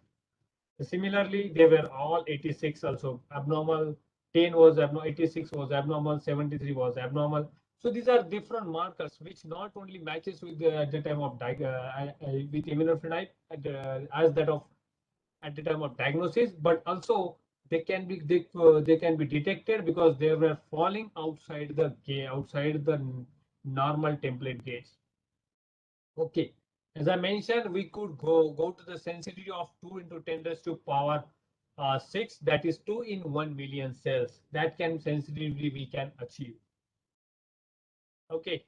Speaker 3: Similarly, they were all 86 also abnormal. 10 was abnormal, 86 was abnormal, 73 was abnormal. So these are different markers which not only matches with at the time of with immunophenotype as that of at the time of diagnosis, but also they can be detected because they were falling outside the normal template gates. Okay, as I mentioned, we could go to the sensitivity of 2 into 10 raised to power 6, that is 2 in 1 million cells. That can sensitivity we can achieve. Okay.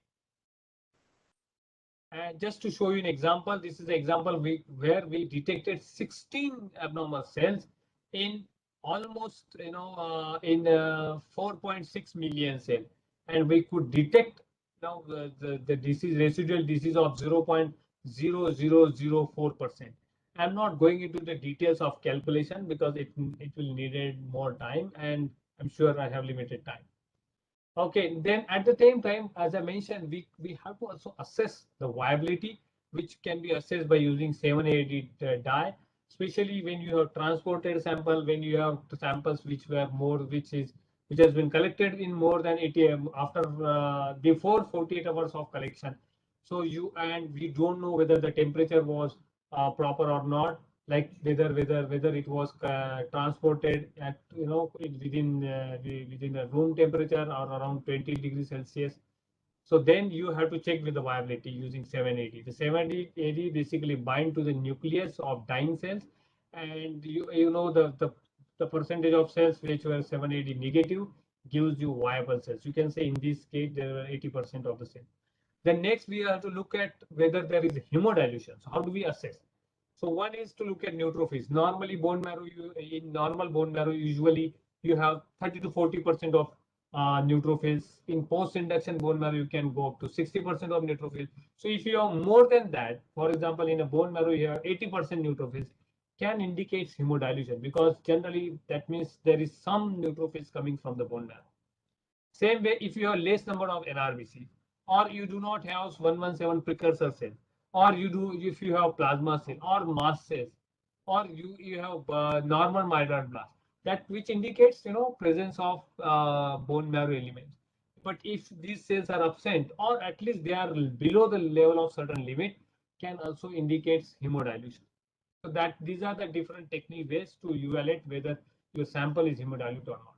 Speaker 3: And just to show you an example, this is the example where we detected 16 abnormal cells in almost in 4.6 million cells, and we could detect now the disease residual disease of 0.0004%. I'm not going into the details of calculation because it will need more time, and I'm sure I have limited time. Okay, then at the same time, as I mentioned, we have to also assess the viability, which can be assessed by using 780 dye, especially when you have transported sample, when you have samples which were more, which has been collected in more than 80 after before 48 hours of collection. So we don't know whether the temperature was proper or not, like whether it was transported at within a room temperature or around 20 degrees Celsius. So then you have to check with the viability using 780. The 780 basically bind to the nucleus of dying cells, and the percentage of cells which were 780 negative gives you viable cells. You can say in this case there were 80% of the cells. Then next we have to look at whether there is hemodilution. So how do we assess? So one is to look at neutrophils. Normally bone marrow, in normal bone marrow, usually you have 30 to 40% of neutrophils. In post-induction bone marrow, you can go up to 60% of neutrophils. So if you have more than that, for example, in a bone marrow, you have 80% neutrophils, can indicate hemodilution, because generally that means there is some neutrophils coming from the bone marrow. Same way, if you have less number of NRBC, or you do not have 117 precursor cell, or if you have plasma cell or mast cells, or you have normal myeloid blast, that which indicates presence of bone marrow elements. But if these cells are absent, or at least they are below the level of certain limit, can also indicate hemodilution. So that these are the different technique ways to evaluate whether your sample is hemodilute or not.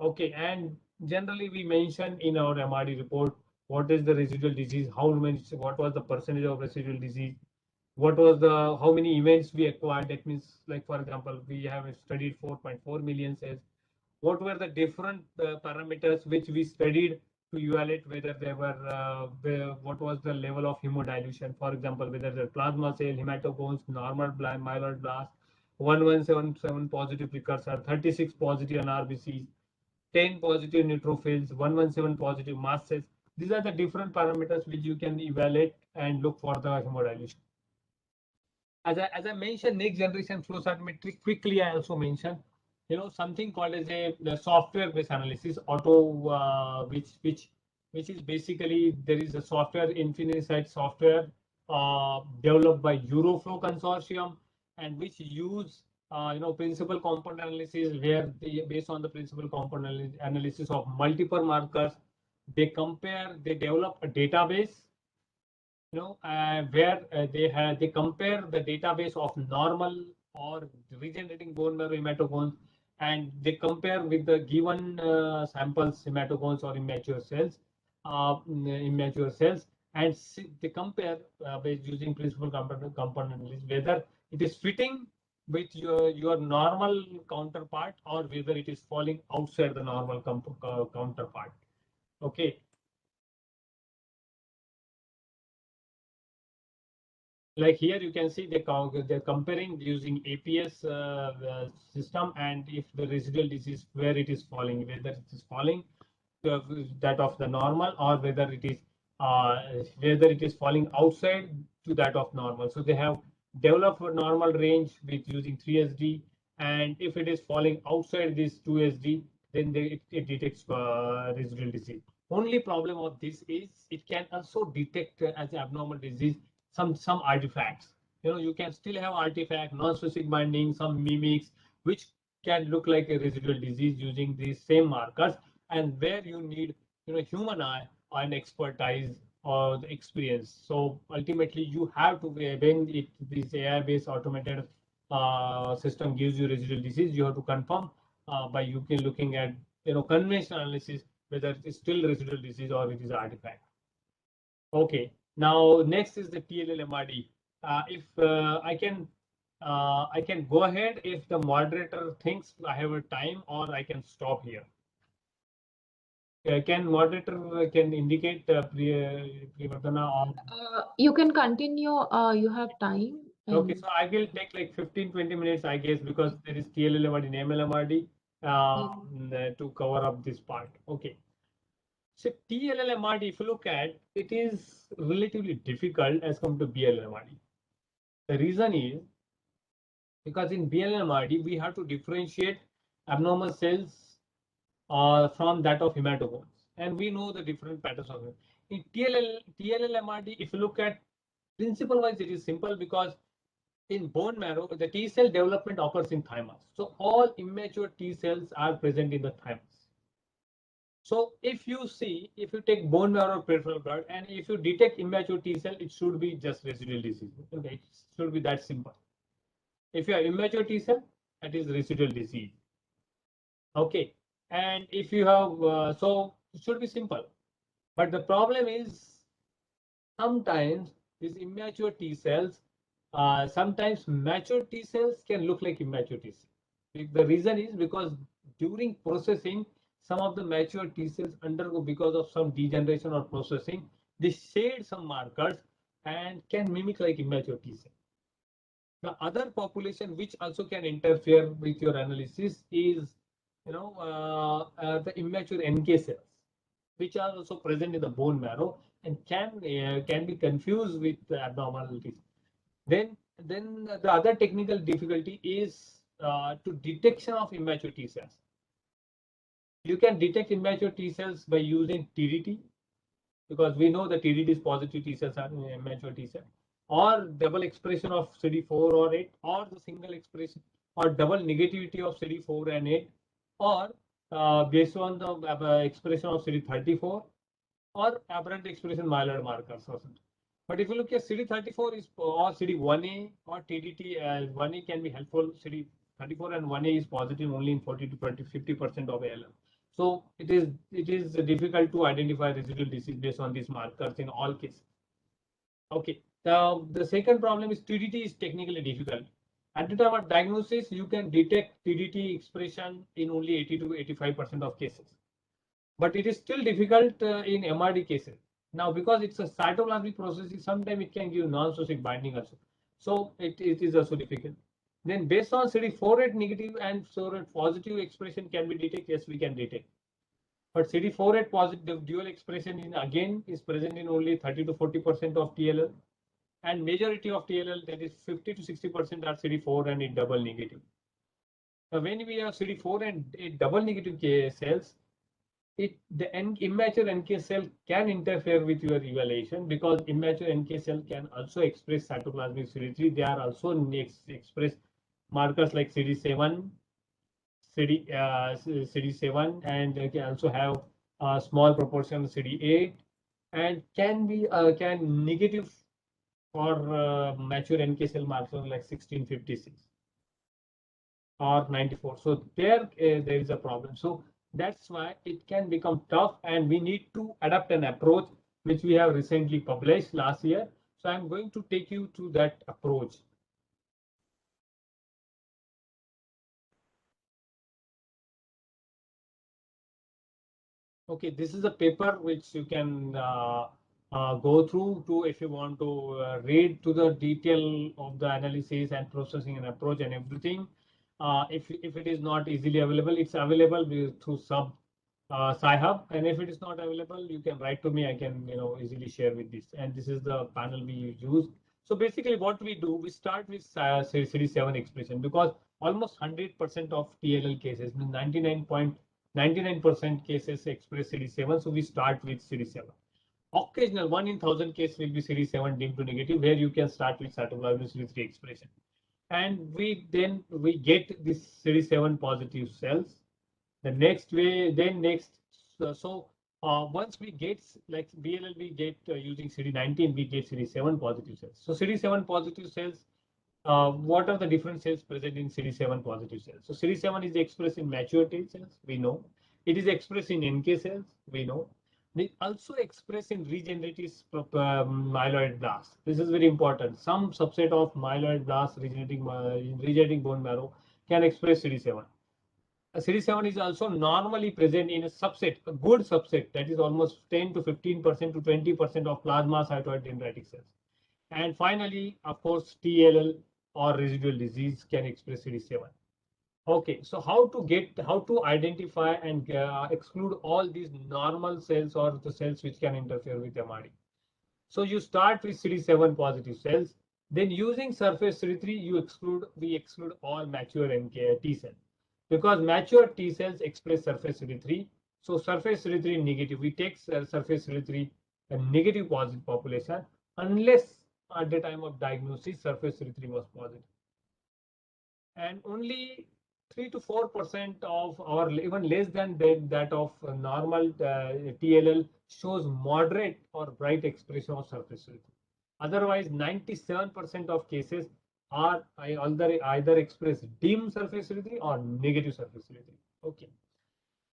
Speaker 3: Okay, and generally we mention in our MRD report what is the residual disease, what was the percentage of residual disease, what was the how many events we acquired. That means, like for example, we have studied 4.4 million cells. What were the different parameters which we studied to evaluate whether they were what was the level of hemodilution? For example, whether the plasma cell, hematogones, normal myeloid blast, 1177 positive precursor, 36 positive NRBCs, 10 positive neutrophils, 117 positive mast cells. These are the different parameters which you can evaluate and look for the hemodilution. As I mentioned, next generation flow cytometry, quickly I also mentioned, something called as the software-based analysis, which is basically there is a software, Infinity software developed by Euroflow Consortium, and which use principal component analysis, where based on the principal component analysis of multiple markers, they develop a database, where they compare the database of normal or regenerating bone marrow hematogones, and they compare with the given samples, hematogones or immature cells, and they compare by using principal component analysis whether it is fitting with your normal counterpart or whether it is falling outside the normal counterpart. Okay. Like here you can see they're comparing using APS system, and if the residual disease where it is falling, whether it is falling that of the normal, or whether it is falling outside to that of normal. So they have developed a normal range with using 3SD, and if it is falling outside this 2SD, then it detects residual disease. Only problem of this is it can also detect as abnormal disease some artifacts. You can still have artifact, non-specific binding, some mimics, which can look like a residual disease using these same markers, and where you need human eye and expertise or the experience. So ultimately, you have to when this AI-based automated system gives you residual disease, you have to confirm by looking at conventional analysis whether it is still residual disease or it is artifact. Okay, now next is the TLL-MRD. If I can go ahead if the moderator thinks I have a time, or I can stop here. Can moderator can indicate Privardhana or?
Speaker 2: You can continue. You have time.
Speaker 3: Okay, so I will take like 15-20 minutes, I guess, because there is TLL-MRD and ML-MRD to cover up this part. Okay. So TLL-MRD, if you look at, it is relatively difficult as compared to BLL-MRD. The reason is because in BLL-MRD, we have to differentiate abnormal cells from that of hematogones. And we know the different patterns of it. In TLL-MRD, if you look at principle-wise, it is simple because in bone marrow, the T cell development occurs in thymus. So all immature T cells are present in the thymus. So if you take bone marrow or peripheral blood, and if you detect immature T cell, it should be just residual disease. Okay, it should be that simple. If you have immature T cell, that is residual disease. Okay, and if you have, so it should be simple. But the problem is sometimes these immature T cells, sometimes mature T cells can look like immature T cells. The reason is because during processing, some of the mature T cells undergo, because of some degeneration or processing, they shade some markers and can mimic like immature T cell. The other population which also can interfere with your analysis is, the immature NK cells, which are also present in the bone marrow and can be confused with abnormalities. Then the other technical difficulty is to detection of immature T cells. You can detect immature T cells by using TDT, because we know the TDT is positive T cells are immature T cell, or double expression of CD4 or 8, or the single expression or double negativity of CD4 and 8, or based on the expression of CD34 or aberrant expression myeloid markers or something. But if you look at CD34 is or CD1A or TDT, 1A can be helpful. CD34 and 1A is positive only in 40 to 50% of ALL. So it is difficult to identify residual disease based on these markers in all cases. Okay. Now the second problem is TDT is technically difficult. At the time of diagnosis, you can detect TDT expression in only 80 to 85% of cases, but it is still difficult in MRD cases. Now, because it's a cytoplasmic process, sometimes it can give non-specific binding also. So it is also difficult. Then based on CD48 negative and CD4 positive expression can be detected, yes, we can detect. But CD48 positive dual expression is present in only 30 to 40% of TLL, and majority of TLL, that is 50 to 60%, are CD4 and it double negative. Now, when we have CD4 and it double negative cells, the immature NK cell can interfere with your evaluation, because immature NK cell can also express cytoplasmic CD3. They are also express markers like CD7, CD7, and they can also have a small proportion of CD8, and can be negative for mature NK cell markers like 1656 or 94. So there is a problem. So that's why it can become tough, and we need to adapt an approach which we have recently published last year. So I'm going to take you to that approach. Okay, this is a paper which you can go through to if you want to read to the detail of the analysis and processing and approach and everything. If it is not easily available, it's available through Sci-Hub, and if it is not available, you can write to me. I can easily share with this. And this is the panel we use. So basically, what we do, we start with CD7 expression, because almost 100% of TLL cases, 99% cases express CD7. So we start with CD7. Occasional 1 in 1,000 case will be CD7 deemed to negative, where you can start with cytoplasmic CD3 expression. And we get this CD7 positive cells. The next way, then next, once we get like BLL, we get using CD19, we get CD7 positive cells. So CD7 positive cells, what are the different cells present in CD7 positive cells? So CD7 is expressed in mature T cells, we know. It is expressed in NK cells, we know. They also express in regenerative myeloid blasts. This is very important. Some subset of myeloid blasts regenerating bone marrow can express CD7. CD7 is also normally present in a subset, a good subset, that is almost 10 to 15% to 20% of plasma cytoid dendritic cells. And finally, of course, TLL or residual disease can express CD7. Okay, so how to identify and exclude all these normal cells or the cells which can interfere with MRD. So you start with CD7 positive cells, then using surface CD3, we exclude all mature NK T cells, because mature T cells express surface CD3. So surface CD3 negative, we take surface CD3 a negative positive population, unless at the time of diagnosis surface CD3 was positive. And only 3 to 4% of, or even less than that of normal TLL shows moderate or bright expression of surface CD3. Otherwise, 97% of cases are either express dim surface CD3 or negative surface CD3. Okay.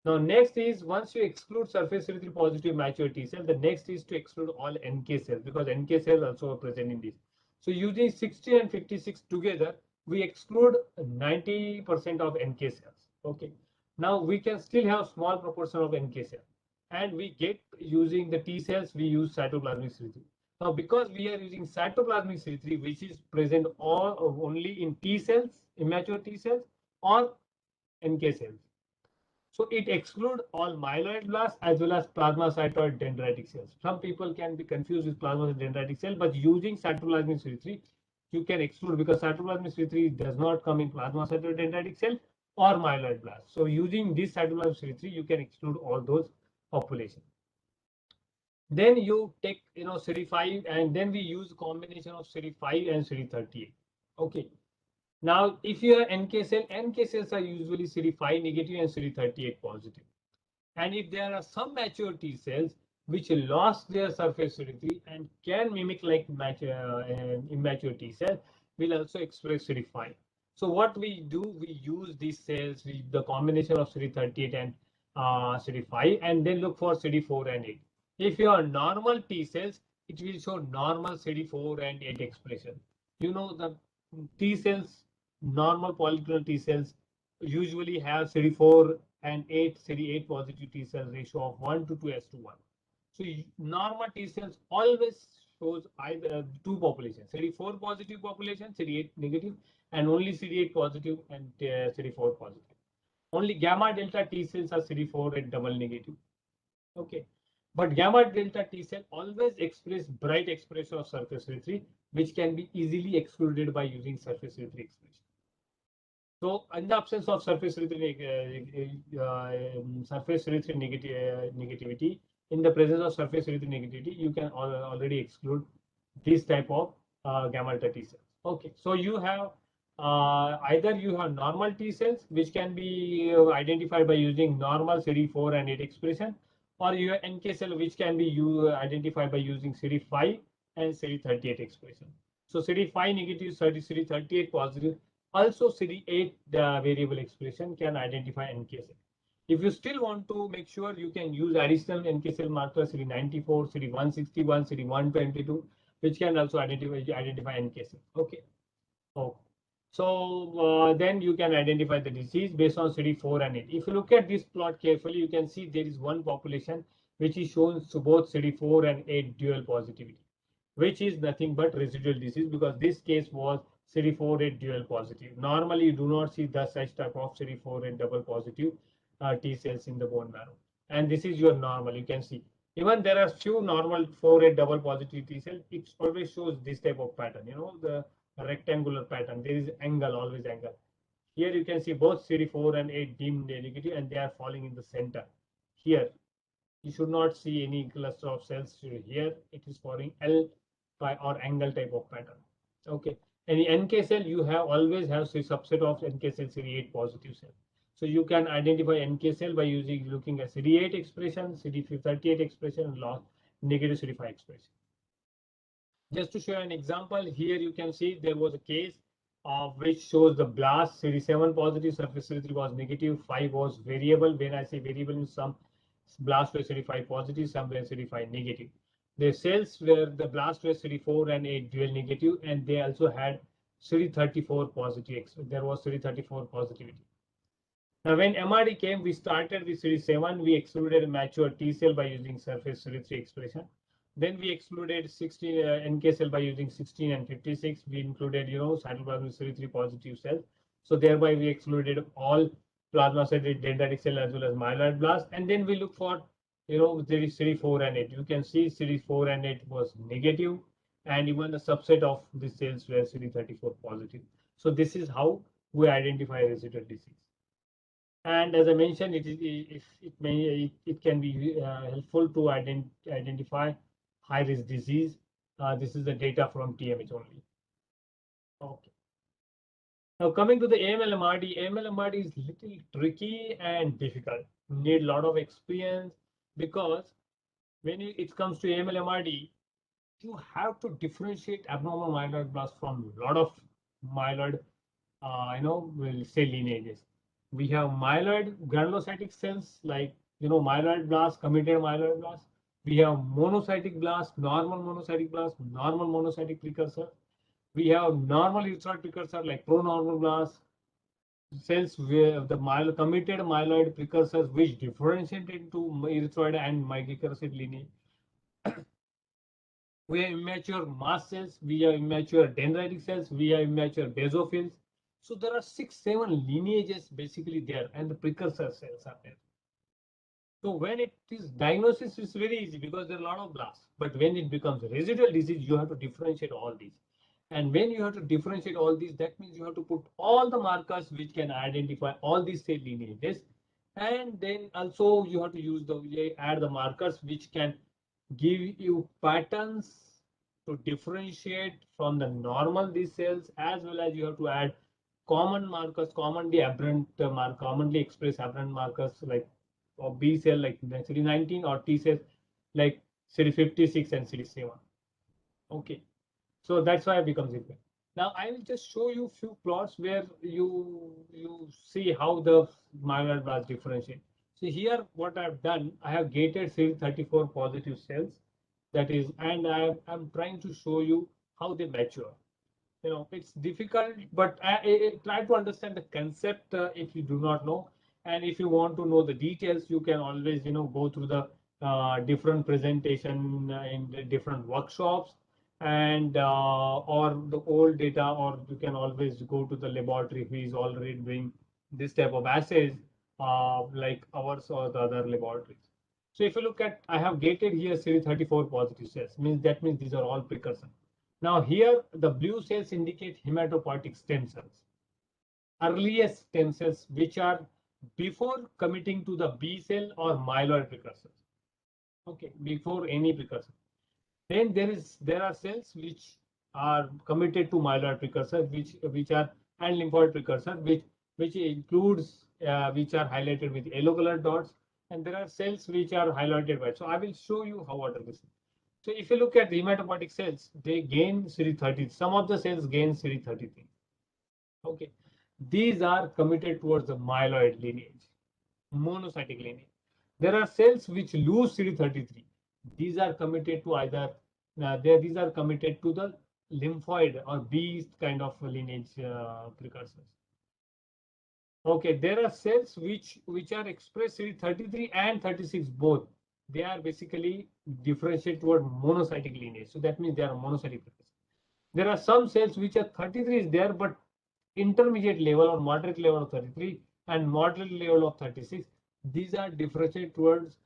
Speaker 3: Now, next is, once you exclude surface CD3 positive mature T cell, the next is to exclude all NK cells, because NK cells also are present in this. So using 60 and 56 together, we exclude 90% of NK cells. Okay. Now we can still have small proportion of NK cells, and we get using the T cells, we use cytoplasmic CD3. Now, because we are using cytoplasmic CD3, which is present only in T cells, immature T cells, or NK cells. So it excludes all myeloid blasts as well as plasmacytoid dendritic cells. Some people can be confused with plasmacytoid dendritic cell, but using cytoplasmic CD3, you can exclude, because cytoplasmic CD3 does not come in plasmacytoid dendritic cell, or myeloid blast. So using this cytoplasm of CD3, you can exclude all those populations. Then you take CD5, and then we use combination of CD5 and CD38. Okay. Now, if you have NK cells are usually CD5 negative and CD38 positive. And if there are some mature T cells which lost their surface CD3 and can mimic like immature T cell, will also express CD5. So what we do, we use these cells with the combination of CD38 and CD5, and then look for CD4 and 8. If you are normal T cells, it will show normal CD4 and 8 expression. You know, the T cells, normal polyclonal T cells usually have CD4 and 8 CD8 positive T cell ratio of 1 to 2:1. So normal T cells always shows either two populations, CD4 positive population, CD8 negative, and only CD8 positive and CD4 positive. Only gamma delta T cells are CD4 and double negative. Okay. But gamma delta T cell always express bright expression of surface CD3, which can be easily excluded by using surface CD3 expression. So in the absence of surface negativity, in the presence of surface negativity, you can already exclude this type of gamma delta T cells. Okay, so you have either you have normal T cells which can be identified by using normal CD4 and 8 expression, or you have NK cell which can be identified by using CD5 and CD38 expression. So CD5 negative, CD38 positive. Also, CD8 variable expression can identify NK cell. If you still want to make sure, you can use additional NK cell marker CD94, CD161, CD122, which can also identify NK cell. Okay. Oh. So then you can identify the disease based on CD4 and 8. If you look at this plot carefully, you can see there is one population which is shown to both CD4 and 8 dual positivity, which is nothing but residual disease, because this case was CD4 dual positive. Normally, you do not see such type of CD4 double positive T cells in the bone marrow. And this is your normal. You can see even there are few normal 4 double positive T cells. It always shows this type of pattern. You know, the rectangular pattern. There is angle, always angle. Here you can see both CD4 and 8 deemed negative, and they are falling in the center. Here you should not see any cluster of cells here. It is forming L or angle type of pattern. Okay. Any NK cell, you have always have a subset of NK cell CD8 positive cell. So you can identify NK cell by looking at CD8 expression, CD38 expression, and negative CD5 expression. Just to show an example, here you can see there was a case of which shows the blast CD7 positive, surface CD3 was negative, 5 was variable. When I say variable, some blast were CD5 positive, some were CD5 negative. The cells where the blast were CD4 and 8 dual negative, and they also had CD34 positive. There was CD34 positivity. Now, when MRD came, we started with CD7. We excluded mature T cell by using surface CD3 expression. Then we excluded 16 NK cell by using 16 and 56. We included, cytoplasmic CD3 positive cells. So thereby we excluded all plasmacytoid dendritic cell as well as myeloid blast. And then we look for, CD4 and 8. You can see CD4 and 8 was negative, and even the subset of the cells were CD34 positive. So this is how we identify residual disease. And as I mentioned, it can be helpful to identify high risk disease. This is the data from TMH only. Okay. Now coming to the AML-MRD, AML-MRD is little tricky and difficult. You need a lot of experience, because when it comes to AML-MRD, you have to differentiate abnormal myeloid blast from a lot of myeloid, we'll say lineages. We have myeloid granulocytic cells like, myeloid blast, committed myeloid blast. We have monocytic blast, normal monocytic blast, normal monocytic precursor. We have normal erythroid precursor like pronormal blast, cells where the committed myeloid precursors which differentiate into erythroid and myeloceratic lineage. We have immature mast cells, we have immature dendritic cells, we have immature basophils. So there are 6-7 lineages basically there, and the precursor cells are there. So when it is diagnosis, is very easy because there are a lot of blasts. But when it becomes residual disease, you have to differentiate all these. And when you have to differentiate all these, that means you have to put all the markers which can identify all these cell lineages. And then also you have to use add the markers which can give you patterns to differentiate from the normal these cells, as well as you have to add common markers, commonly aberrant commonly expressed aberrant markers like B cell like CD19 or T cells like CD56 and CD7. Okay, so that's why it becomes important. Now I will just show you few plots where you see how the myeloid was differentiated. So here what I've done, I have gated CD34 positive cells, that is, and I'm trying to show you how they mature. You know, it's difficult, but I try to understand the concept if you do not know. And if you want to know the details, you can always, go through the different presentation in the different workshops, and or the old data, or you can always go to the laboratory who is already doing this type of assays, like ours or the other laboratories. So if you look at, I have gated here CD34 positive cells, that means these are all precursors. Now here the blue cells indicate hematopoietic stem cells, earliest stem cells which are before committing to the B cell or myeloid precursors. Okay, before any precursor. Then there are cells which are committed to myeloid precursor, which are and lymphoid precursor, which includes which are highlighted with yellow colored dots, and there are cells which are highlighted white. So I will show you how what are this. So if you look at the hematopoietic cells, they gain CD30. Some of the cells gain CD33. Okay, these are committed towards the myeloid lineage, monocytic lineage. There are cells which lose CD33. These are committed to either these are committed to the lymphoid or B kind of lineage precursors. Okay, there are cells which are expressed CD33 and 36 both. They are basically differentiated toward monocytic lineage. So that means they are monocytic precursors. There are some cells which are 33 is there, but intermediate level or moderate level of 33 and moderate level of 36. These are differentiated towards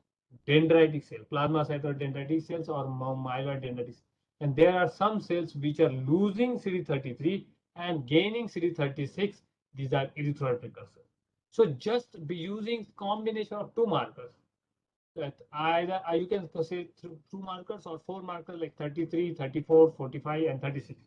Speaker 3: dendritic cell, plasmacytoid dendritic cells or myeloid dendritic cells. And there are some cells which are losing CD33 and gaining CD36. These are erythroid precursors. So just be using combination of two markers. That either you can say through two markers or four markers like 33, 34, 45, and 36.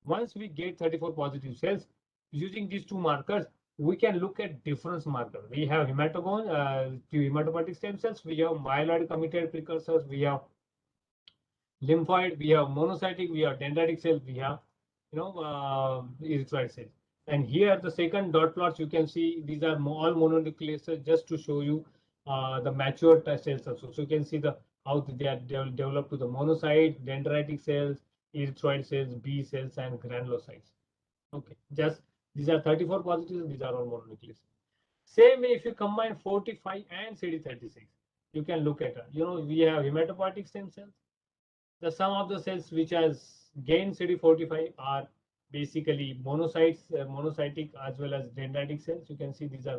Speaker 3: Once we get 34 positive cells, using these two markers, we can look at difference markers. We have hematopoietic stem cells, we have myeloid committed precursors, we have lymphoid, we have monocytic, we have dendritic cells, we have erythroid cells. And here the second dot plots, you can see these are all mononuclear cells, just to show you the mature cells also. So you can see how they are developed to the monocyte, dendritic cells, erythroid cells, B cells, and granulocytes. Okay, just these are 34 positives, these are all mononuclear cells. Same way, if you combine 45 and CD36, you can look at we have hematopoietic stem cells. The sum of the cells which has gained CD45 are basically monocytes, monocytic as well as dendritic cells. You can see these are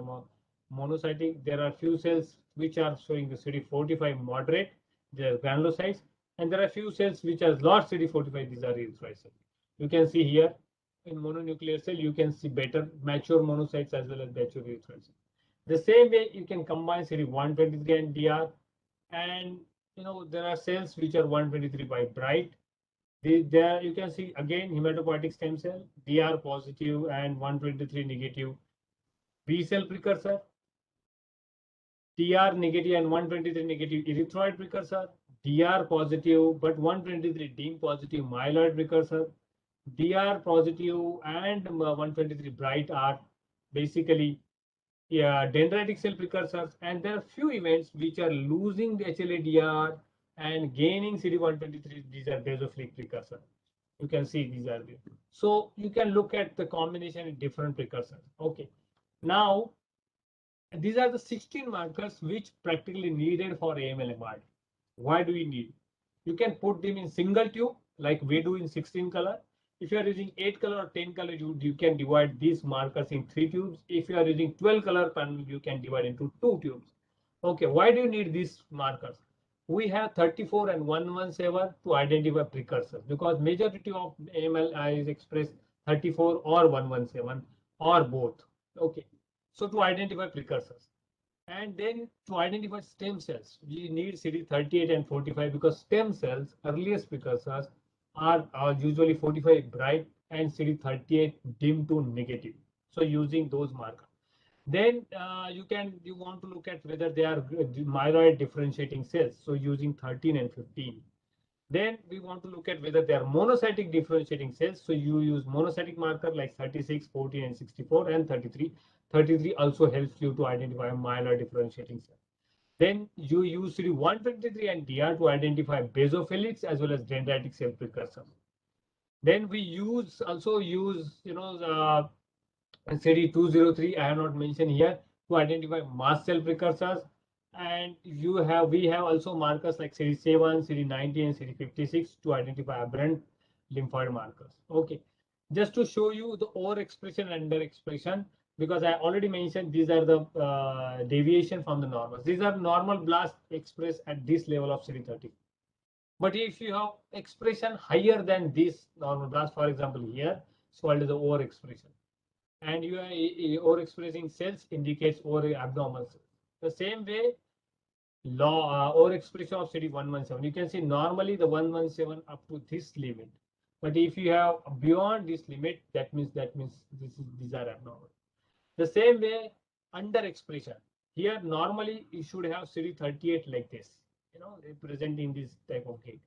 Speaker 3: monocytic. There are few cells which are showing the CD45 moderate, they are granulocytes, and there are few cells which have lost CD45. These are erythroid cells. You can see here in mononuclear cell, you can see better mature monocytes as well as mature erythroid cells. The same way, you can combine CD123 and DR, and there are cells which are 123 by bright. There you can see again hematopoietic stem cell, DR positive and 123 negative B cell precursor, TR negative and 123 negative erythroid precursor, DR positive but 123 DIM positive myeloid precursor, DR positive and 123 bright are basically dendritic cell precursors, and there are few events which are losing the HLA-DR and gaining CD123. These are basophilic precursors. You can see these are there. So you can look at the combination of different precursors. Okay, now these are the 16 markers which practically needed for AML MRD. Why do we need? You can put them in single tube like we do in 16 color. If you are using 8 color or 10 color, you can divide these markers in 3 tubes. If you are using 12 color panel, you can divide into 2 tubes. Okay, why do you need these markers? we have 34 and 117 to identify precursors, because majority of AML is expressed 34 or 117 or both. Okay, so to identify precursors, and then to identify stem cells, we need CD38 and 45, because stem cells earliest precursors are usually 45 bright and CD38 dim to negative. So using those markers, then you want to look at whether they are myeloid differentiating cells, so using 13 and 15. Then we want to look at whether they are monocytic differentiating cells, so you use monocytic marker like 36, 14 and 64 and 33. 33 also helps you to identify myeloid differentiating cell. Then you use CD123 and DR to identify basophilics as well as dendritic cell precursors. Then we also use CD203, I have not mentioned here, to identify mast cell precursors. And we have also markers like CD7, CD90 and CD56 to identify aberrant lymphoid markers. Okay, just to show you the overexpression and underexpression, because I already mentioned these are the deviation from the normals. These are normal blasts expressed at this level of CD30. But if you have expression higher than this normal blast, for example here, it's called as the overexpression. And you are overexpressing cells indicates over abnormal cells. The same way, overexpression of CD117. You can see normally the 117 up to this limit, but if you have beyond this limit, that means these are abnormal. The same way, underexpression. Here normally you should have CD38 like this, representing this type of gate.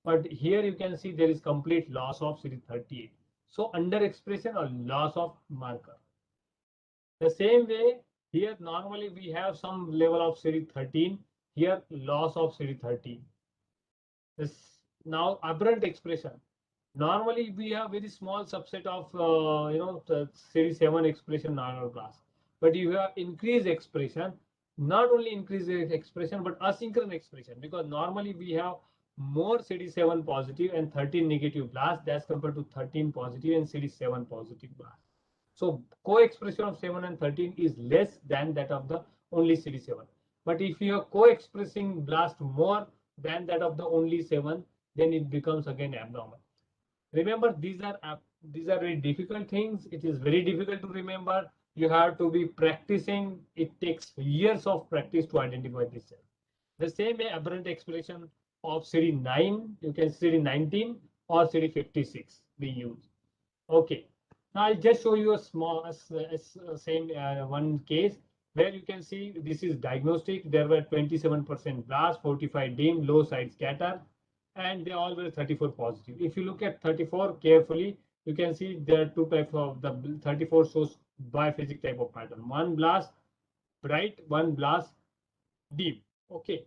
Speaker 3: But here you can see there is complete loss of CD38. So underexpression or loss of marker. The same way, here normally we have some level of CD13. Here loss of CD13. This now aberrant expression. Normally we have very small subset of the CD7 expression normal class. But you have increased expression, not only increased expression but asynchronous expression, because normally we have more CD7 positive and 13 negative blast as compared to 13 positive and CD7 positive blast. So co-expression of 7 and 13 is less than that of the only CD7. But if you are co-expressing blast more than that of the only 7, then it becomes again abnormal. Remember, these are very difficult things. It is very difficult to remember. You have to be practicing. It takes years of practice to identify this cell. The same way, aberrant expression of CD9, you can CD19 or CD56 we use. Okay. Now I'll just show you a small one case where you can see this is diagnostic. There were 27% blast, 45 dim, low side scatter, and they all were 34 positive. If you look at 34 carefully, you can see there are two types of the 34 shows biphasic type of pattern. One blast bright, one blast dim. Okay.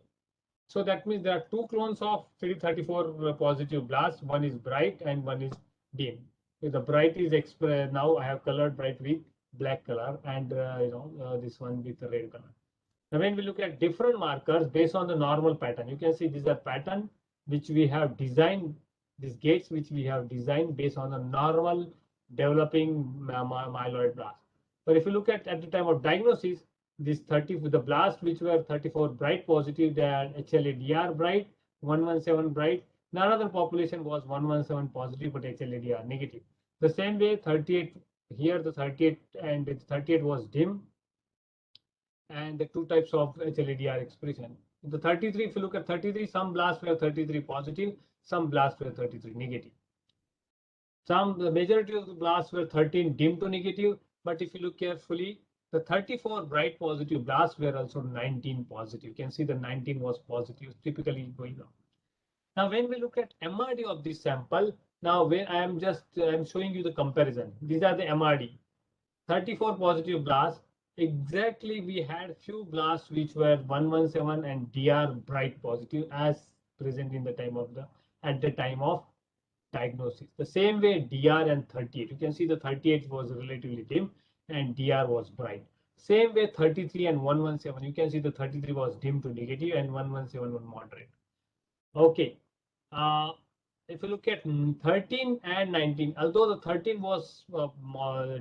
Speaker 3: So that means there are two clones of CD34 positive blast. One is bright and one is dim. The bright is expressed. Now I have colored bright with black color, and this one with the red color. Now when we look at different markers based on the normal pattern, you can see these are pattern which we have designed, these gates which we have designed based on the normal developing myeloid blast. But if you look at the time of diagnosis, this 30 with the blast which were 34 bright positive, they had HLA-DR bright, 117 bright. Another population was 117 positive but HLA-DR negative. The same way 38 here, the 38 and the 38 was dim, and the two types of HLA-DR expression. The 33, if you look at 33, some blasts were 33 positive, some blasts were 33 negative. The majority of the blasts were 13 dim to negative, but if you look carefully, the 34 bright positive blasts were also 19 positive. You can see the 19 was positive, typically going on. Now, when we look at MRD of this sample, now when I'm showing you the comparison. These are the MRD. 34 positive blasts. Exactly, we had few blasts which were 117 and DR bright positive as present in the time of at the time of diagnosis. The same way DR and 38. You can see the 38 was relatively dim and DR was bright. Same way 33 and 117. You can see the 33 was dim to negative and 117 was moderate. Okay. If you look at 13 and 19, although the 13 was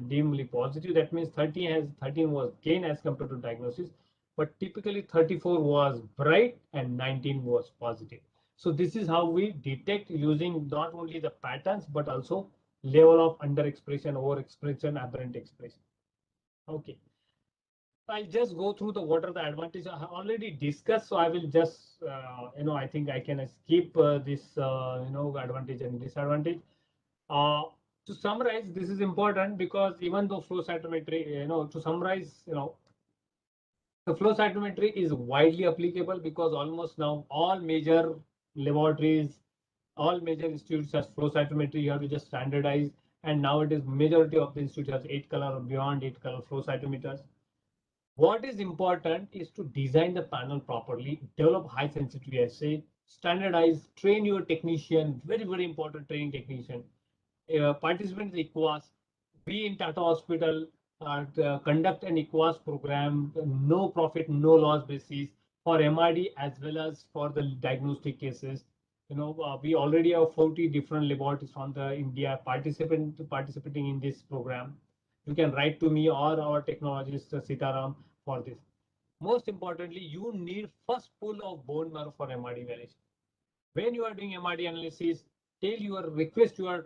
Speaker 3: dimly positive, that means 13 was gain as compared to diagnosis. but typically 34 was bright and 19 was positive. So this is how we detect using not only the patterns, but also level of underexpression, overexpression, aberrant expression. Okay. I'll just go through the what are the advantages I have already discussed. So I will just, I think I can skip this, advantage and disadvantage. Uh, to summarize, this is important because even though flow cytometry, to summarize, the flow cytometry is widely applicable because almost now all major laboratories, all major institutes has flow cytometry. You have to just standardize, and nowadays majority of the institutes has 8-color or beyond 8-color flow cytometers. What is important is to design the panel properly, develop high sensitivity assay, standardize, train your technician, very, very important training technician. Participants in EQUAS, be in Tata Hospital, conduct an EQUAS program, no profit, no loss basis for MRD as well as for the diagnostic cases. We already have 40 different laboratories from the India participating in this program. You can write to me or our technologist Sitaram for this. Most importantly, you need first pool of bone marrow for MRD evaluation. When you are doing MRD analysis, request your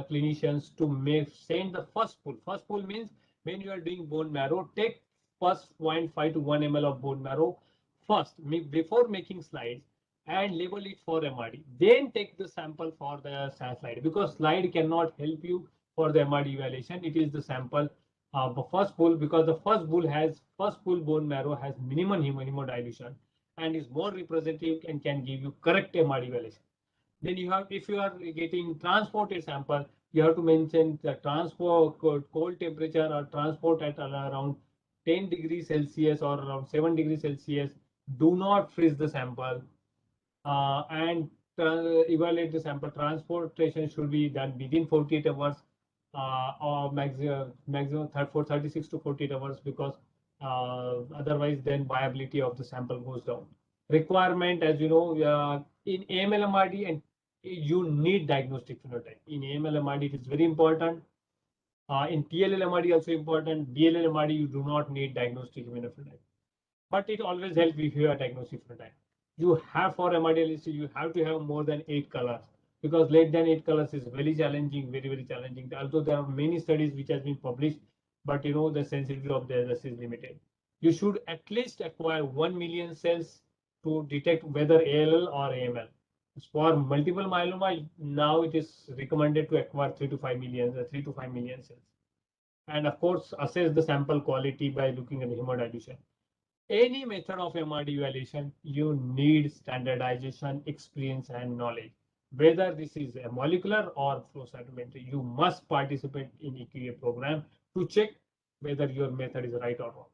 Speaker 3: clinicians to send the first pool. First pool means when you are doing bone marrow, take first 0.5 to 1 ml of bone marrow first before making slides and label it for MRD. Then take the sample for the slide, because slide cannot help you for the MRD evaluation. It is the sample the first pool, because the first pool bone marrow has minimum hemodilution and is more representative and can give you correct MRD evaluation. Then you have, if you are getting transported sample, you have to mention the transport cold temperature or transport at around 10 degrees Celsius or around 7 degrees Celsius. Do not freeze the sample and evaluate the sample. Transportation should be done within 48 hours or maximum 36 to 48 hours, because otherwise then viability of the sample goes down. Requirement, as you know, in AML MRD, and you need diagnostic phenotype. In AML MRD, it is very important. In TLL MRD also important. DLL MRD, you do not need diagnostic immunophenotype, but it always helps if you have diagnostic phenotype. You have for MRD list, you have to have more than 8 colors, because less than 8 colors is very challenging, very, very challenging. Although there are many studies which has been published, but the sensitivity of the is limited. You should at least acquire 1 million cells to detect whether ALL or AML. For multiple myeloma, now it is recommended to acquire 3 to 5 million cells. And of course, assess the sample quality by looking at the hemodilution. Any method of MRD evaluation, you need standardization, experience, and knowledge. Whether this is a molecular or flow cytometry, you must participate in EQA program to check whether your method is right or wrong.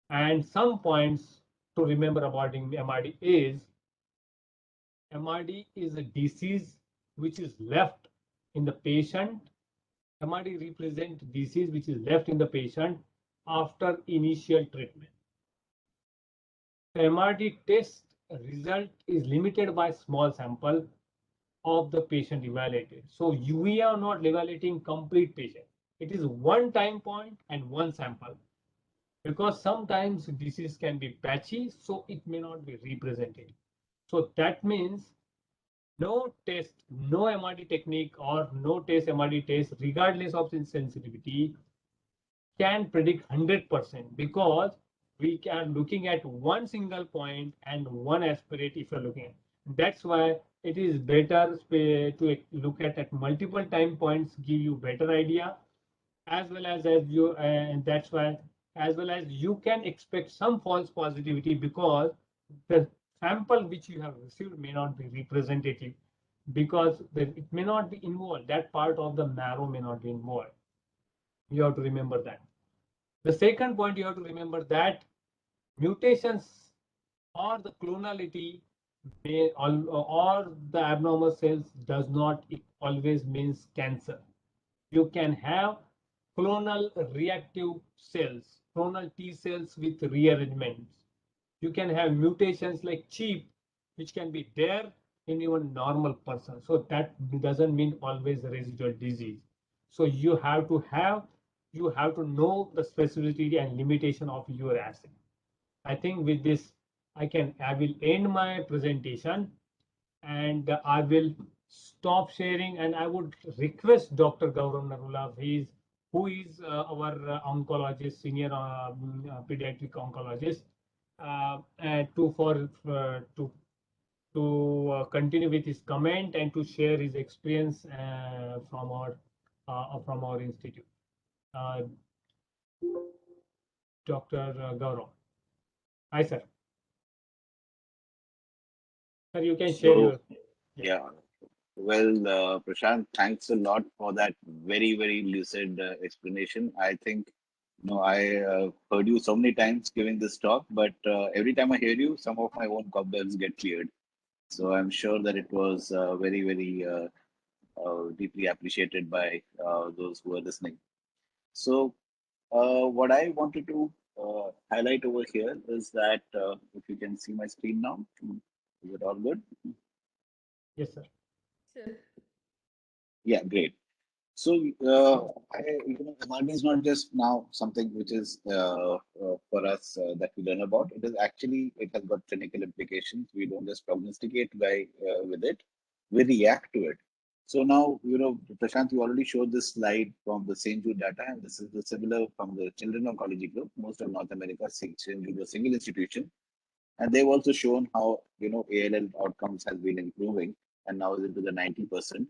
Speaker 3: And some points to remember about MRD is a disease which is left in the patient. MRD represents disease which is left in the patient after initial treatment. The MRD test result is limited by small sample of the patient evaluated. So we are not evaluating complete patient. It is one time point and one sample, because sometimes disease can be patchy, so it may not be represented. So that means no test, no MRD technique or no test MRD test, regardless of its sensitivity, can predict 100%, because we can looking at one single point and one aspirate if you're looking at. That's why it is better to look at multiple time points, give you better idea, as well as you, and that's why as well as you can expect some false positivity, because the sample which you have received may not be representative, because it may not be involved. That part of the marrow may not be involved. You have to remember that. The second point you have to remember that mutations or the clonality or the abnormal cells does not always means cancer. You can have clonal reactive cells, clonal T cells with rearrangements. You can have mutations like CHIP, which can be there in even normal person. So that doesn't mean always residual disease. So you have to know the specificity and limitation of your assay. I think with this, I will end my presentation, and I will stop sharing. And I would request Dr. Gaurav Narula, who is our oncologist, senior pediatric oncologist, to continue with his comment and to share his experience from our institute. Uh, Dr. Gaurav. Hi, sir. Sir, you can share your.
Speaker 4: Yeah. Well, Prashant, thanks a lot for that very, very lucid explanation. I think, I heard you so many times giving this talk, but every time I hear you, some of my own cobwebs get cleared. So I'm sure that it was very, very deeply appreciated by those who are listening. So, what I wanted to highlight over here is that if you can see my screen now, is it all good?
Speaker 3: Yes, sir.
Speaker 1: Sir.
Speaker 4: Yeah, great. So, MRD is not just now something which is for us that we learn about. It has got clinical implications. We don't just prognosticate with it, we react to it. So now, Prashant, you already showed this slide from the St. Jude data, and this is the similar from the Children Oncology Group. Most of North America, St. Jude is a single institution. And they've also shown how, ALL outcomes has been improving and now is into the 90%.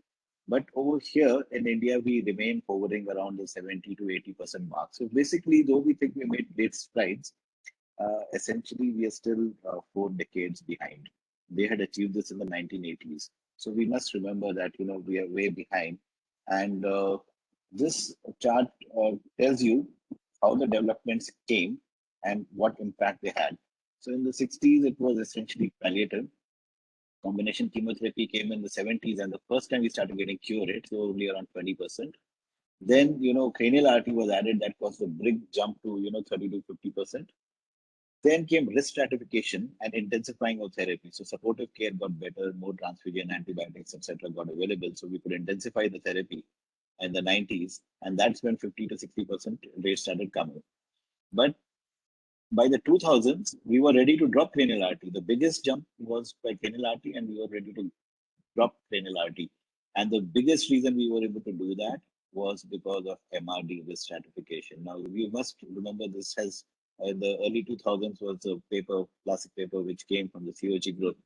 Speaker 4: But over here in India, we remain hovering around the 70 to 80% mark. So basically, though we think we made great strides, essentially we are still 4 decades behind. They had achieved this in the 1980s. So we must remember that, we are way behind. And this chart tells you how the developments came and what impact they had. So in the 60s, it was essentially palliative. Combination chemotherapy came in the 70s, and the first time we started getting cure rates, so only around 20%. Then, cranial artery was added. That caused a big jump to, 30 to 50%. Then came risk stratification and intensifying of therapy. So supportive care got better, more transfusion, antibiotics, etc. got available. So we could intensify the therapy in the 90s, and that's when 50 to 60% rates started coming. But by the 2000s, we were ready to drop cranial artery. The biggest jump was by cranial artery, and we were ready to drop cranial artery. And the biggest reason we were able to do that was because of MRD risk stratification. Now, you must remember this has in the early 2000s was a paper, classic paper, which came from the COG group,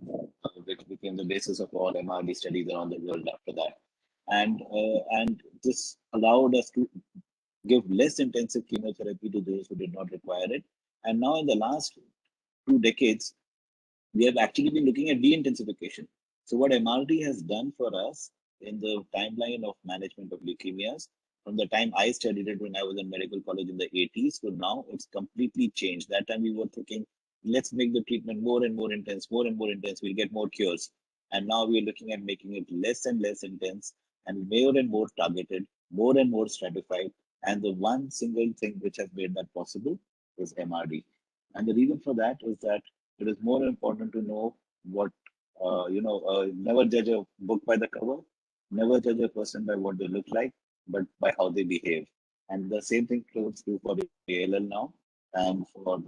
Speaker 4: which became the basis of all MRD studies around the world after that. And this allowed us to give less intensive chemotherapy to those who did not require it. And now, in the last 2 decades, we have actually been looking at de-intensification. So, what MRD has done for us in the timeline of management of leukemias, from the time I studied it when I was in medical college in the 80s to now, it's completely changed. That time we were thinking, let's make the treatment more and more intense, we'll get more cures. And now we're looking at making it less and less intense and more targeted, more and more stratified. And the one single thing which has made that possible is MRD. And the reason for that is that it is more important to know what, never judge a book by the cover, never judge a person by what they look like, but by how they behave. And the same thing holds true for the ALL now, and for,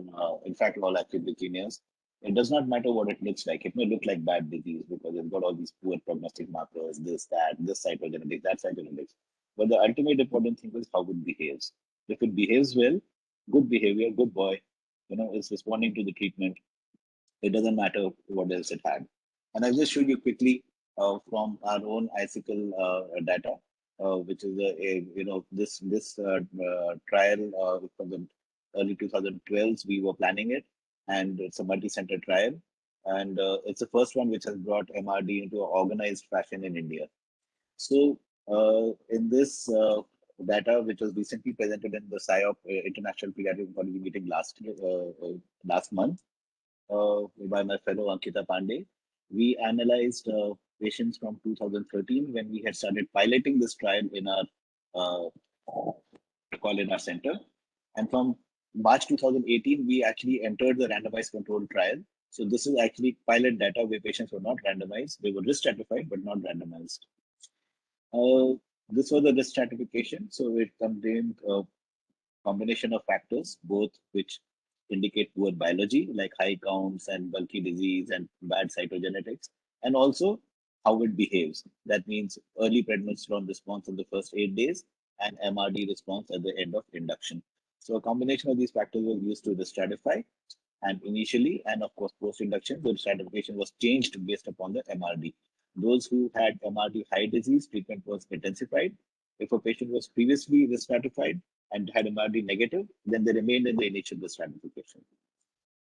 Speaker 4: in fact, all acute leukemias. It does not matter what it looks like. It may look like bad disease because it's got all these poor prognostic markers, this, that, this cytogenetics, that cytogenetics. But the ultimate important thing is how it behaves. If it behaves well, good behavior, good boy, is responding to the treatment, it doesn't matter what else it had. And I'll just show you quickly from our own icicle data, which is this trial from the early 2012s. We were planning it, and it's a multi-center trial, and it's the first one which has brought MRD into an organized fashion in India. So in this data, which was recently presented in the SIOP International Pediatric Oncology meeting last month, by my fellow Ankita Pandey. We analyzed patients from 2013 when we had started piloting this trial in our protocol in our center. And from March 2018, we actually entered the randomized controlled trial. So this is actually pilot data where patients were not randomized. They were risk stratified, but not randomized. This was the risk stratification. So it contained a combination of factors, both which indicate poor biology like high counts and bulky disease and bad cytogenetics, and also how it behaves. That means early prednisolone response in the first 8 days and MRD response at the end of induction. So a combination of these factors was used to stratify, and initially, and of course post-induction, the stratification was changed based upon the MRD. Those who had MRD high disease, treatment was intensified. If a patient was previously stratified and had MRD negative, then they remained in the initial stratification.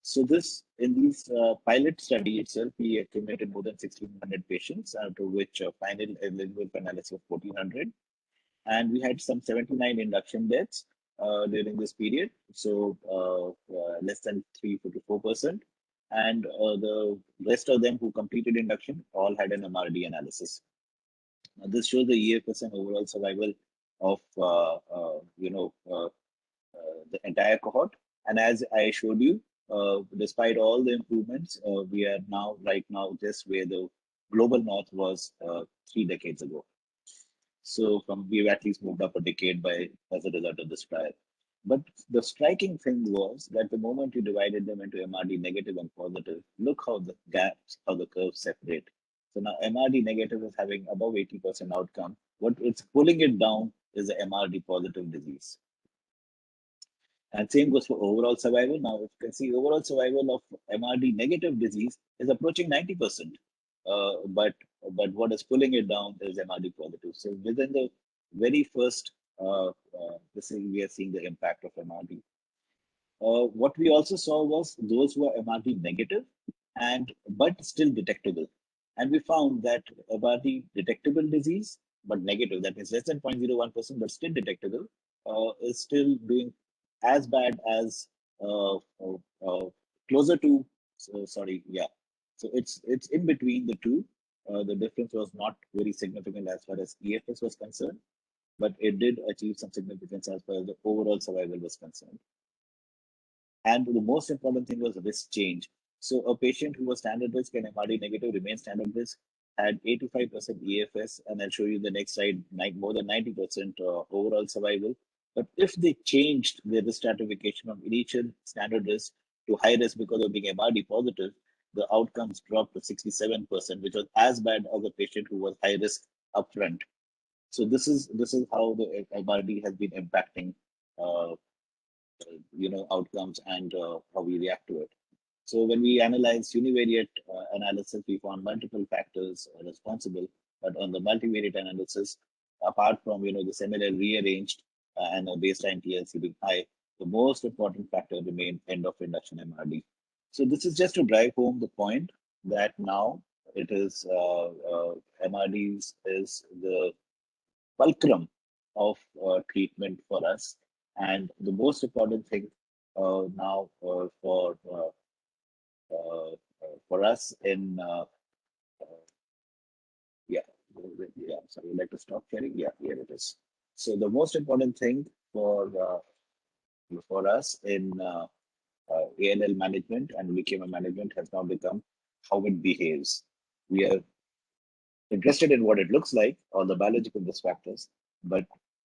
Speaker 4: So this, in this pilot study itself, we accumulated more than 1,600 patients, out of which final eligible for analysis was 1,400. And we had some 79 induction deaths during this period, so less than 3 to 4%. And the rest of them who completed induction all had an MRD analysis. Now, this shows the EFS and overall survival of the entire cohort. And as I showed you, despite all the improvements, we are now right now just where the global north was 3 decades ago. So we've at least moved up a decade as a result of this trial. But the striking thing was that the moment you divided them into MRD negative and positive, look how the gaps, how the curves separate. So now MRD negative is having above 80% outcome. What it's pulling it down is the MRD positive disease. And same goes for overall survival. Now, if you can see, overall survival of MRD negative disease is approaching 90%. But what is pulling it down is MRD positive. So within the very first, we are seeing the impact of MRD. What we also saw was those who are MRD negative but still detectable. And we found that MRD detectable disease, but negative, that means less than 0.01%, but still detectable, is still doing as bad as closer to, so it's in between the two. The difference was not very significant as far as EFS was concerned, but it did achieve some significance as far as the overall survival was concerned. And the most important thing was risk change. So a patient who was standard risk and MRD negative remained standard risk, had 85% EFS, and I'll show you the next slide, more than 90% overall survival. But if they changed their stratification from initial standard risk to high risk because of being MRD positive, the outcomes dropped to 67%, which was as bad as a patient who was high risk upfront. So this is how the MRD has been impacting, outcomes and how we react to it. So when we analyzed univariate analysis, we found multiple factors responsible, but on the multivariate analysis, apart from the MLL rearranged and a baseline TLC being high, the most important factor remained end of induction MRD. So this is just to drive home the point that now it is MRDs is the fulcrum of treatment for us, and the most important thing now for us in sorry, I'd like to stop sharing. Yeah, here it is. So the most important thing for us in ALL management and leukemia management has now become how it behaves. We are interested in what it looks like, or the biological risk factors, but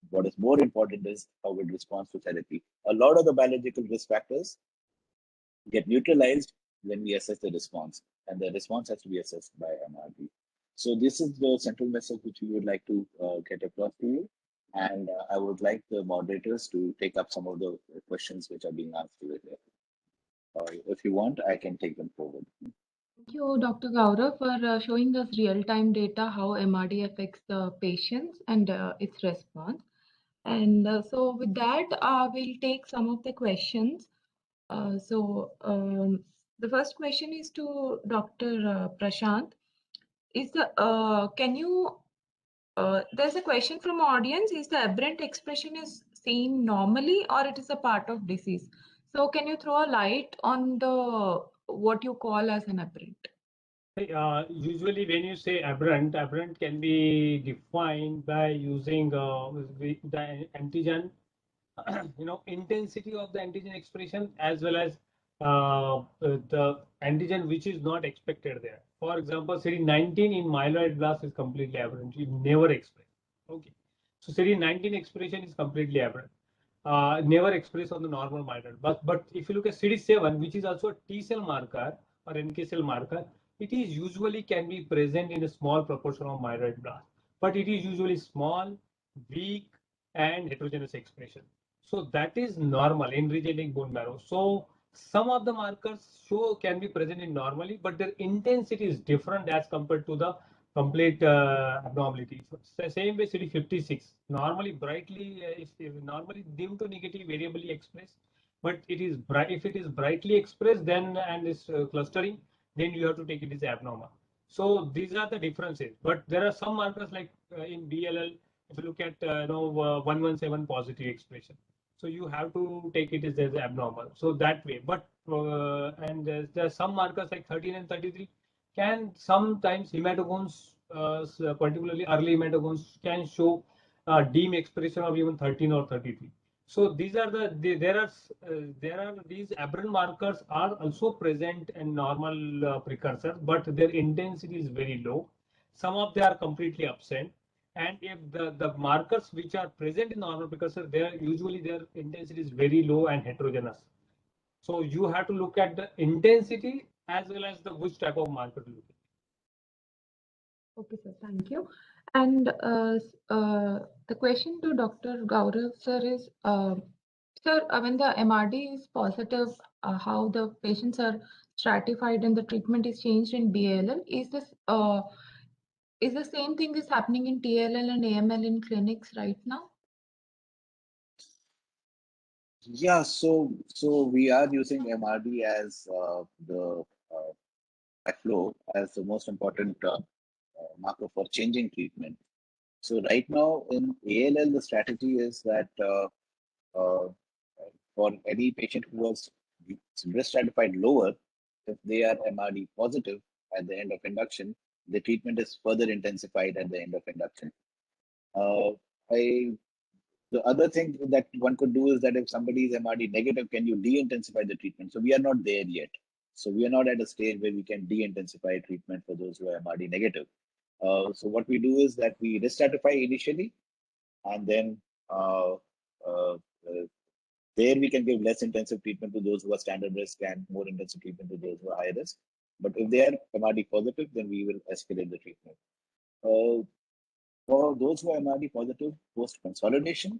Speaker 4: what is more important is how it responds to therapy. A lot of the biological risk factors get neutralized when we assess the response, and the response has to be assessed by MRD. So this is the central message which we would like to get across to you, and I would like the moderators to take up some of the questions which are being asked over there. If you want, I can take them forward.
Speaker 2: Thank you, Dr. Gaurav, for showing us real-time data, how MRD affects the patients and its response. And so with that, we'll take some of the questions. The first question is to Dr. Prashant. There's a question from audience, is the aberrant expression is seen normally or it is a part of disease? So can you throw a light on what you call as an aberrant?
Speaker 3: Usually when you say aberrant can be defined by using the antigen, intensity of the antigen expression, as well as the antigen which is not expected there. For example, CD19 in myeloid blast is completely aberrant. You never express. Okay. So CD19 expression is completely aberrant. never expressed on the normal myeloid. But if you look at CD7, which is also a T cell marker or NK cell marker, it is usually can be present in a small proportion of myeloid blast, but it is usually small, weak, and heterogeneous expression. So that is normal in regenerating bone marrow. So some of the markers can be present in normally, but their intensity is different as compared to the complete abnormality. So same way CD56 normally brightly if normally dim to negative variably expressed, but it is bright if it is brightly expressed then and is clustering, then you have to take it as abnormal. So these are the differences. But there are some markers like in BLL, if you look at 117 positive expression, so you have to take it as abnormal. So that way, but and there are some markers like 13 and 33 can sometimes hematogones, particularly early hematogones, can show dim expression of even 13 or 33. So these are there are these aberrant markers are also present in normal precursors, but their intensity is very low. Some of them are completely absent. And if the markers which are present in normal precursor, their intensity is very low and heterogeneous. So you have to look at the intensity as well as the which type of marker to look at.
Speaker 2: Okay, sir. Thank you. And the question to Dr. Gaurav, sir, is, sir, when the MRD is positive, how the patients are stratified and the treatment is changed in BALL, is the same thing is happening in TLL and AML in clinics right now?
Speaker 4: Yeah, so we are using MRD as the flow as the most important marker for changing treatment. So right now in ALL, the strategy is that uh, for any patient who was risk stratified lower, if they are MRD positive at the end of induction, the treatment is further intensified at the end of induction. Uh, I The other thing that one could do is that if somebody is MRD negative, can you de-intensify the treatment? So we are not there yet. So we are not at a stage where we can de-intensify treatment for those who are MRD negative. So what we do is that we risk stratify initially, and then uh, uh, uh, there we can give less intensive treatment to those who are standard risk and more intensive treatment to those who are high risk. But if they are MRD positive, then we will escalate the treatment. For those who are MRD positive post consolidation,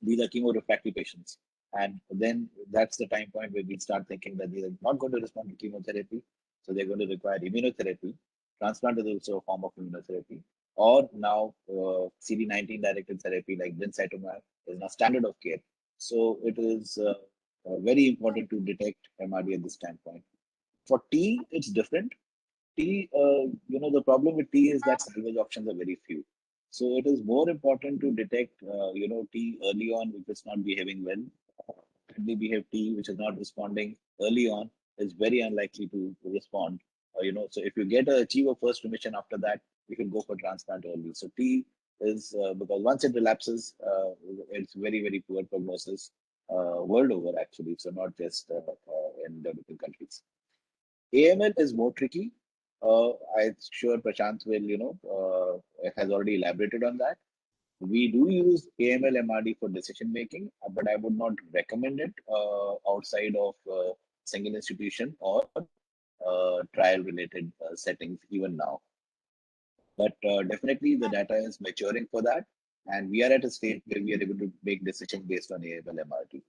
Speaker 4: these are chemorefractory patients. And then that's the time point where we start thinking that they are not going to respond to chemotherapy. So they're going to require immunotherapy. Transplant is also a form of immunotherapy. Or now CD19 directed therapy like blincytomab is now standard of care. So it is very important to detect MRD at this standpoint. For T, it's different. The problem with T is that salvage options are very few. So it is more important to detect, T early on if it's not behaving well. Badly behaved T, which is not responding early on, is very unlikely to respond. So if you achieve a first remission after that, you can go for transplant early. So T is because once it relapses, it's very, very poor prognosis world over actually. So not just in developing countries. AML is more tricky. I'm sure Prashant will, has already elaborated on that. We do use AML MRD for decision making, but I would not recommend it outside of single institution or trial related settings even now. But definitely the data is maturing for that. And we are at a stage where we are able to make decisions based on AML MRD.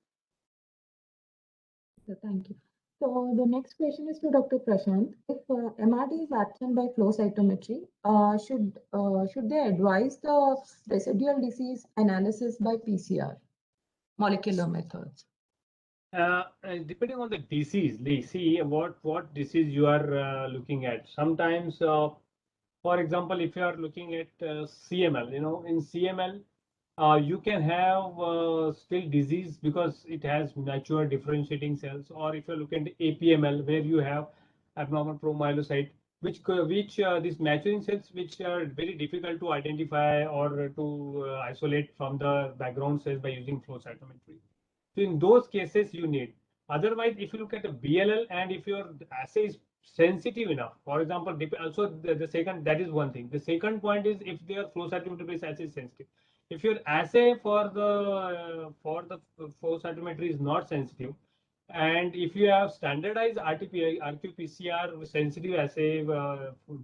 Speaker 2: So thank you. So the next question is to Dr. Prashant. If MRD is absent by flow cytometry, should they advise the residual disease analysis by PCR, molecular methods?
Speaker 3: Depending on the disease, see what disease you are looking at. Sometimes, for example, if you are looking at CML, in CML, you can have still disease because it has mature differentiating cells, or if you're looking at APML, where you have abnormal promyelocyte, which these maturing cells, which are very difficult to identify or to isolate from the background cells by using flow cytometry. So in those cases, you need. Otherwise, if you look at the BLL and if your assay is sensitive enough, for example, also the second, that is one thing. The second point is if their flow cytometry based assay is sensitive. If your assay for the flow cytometry is not sensitive, and if you have standardized RT-PCR sensitive assay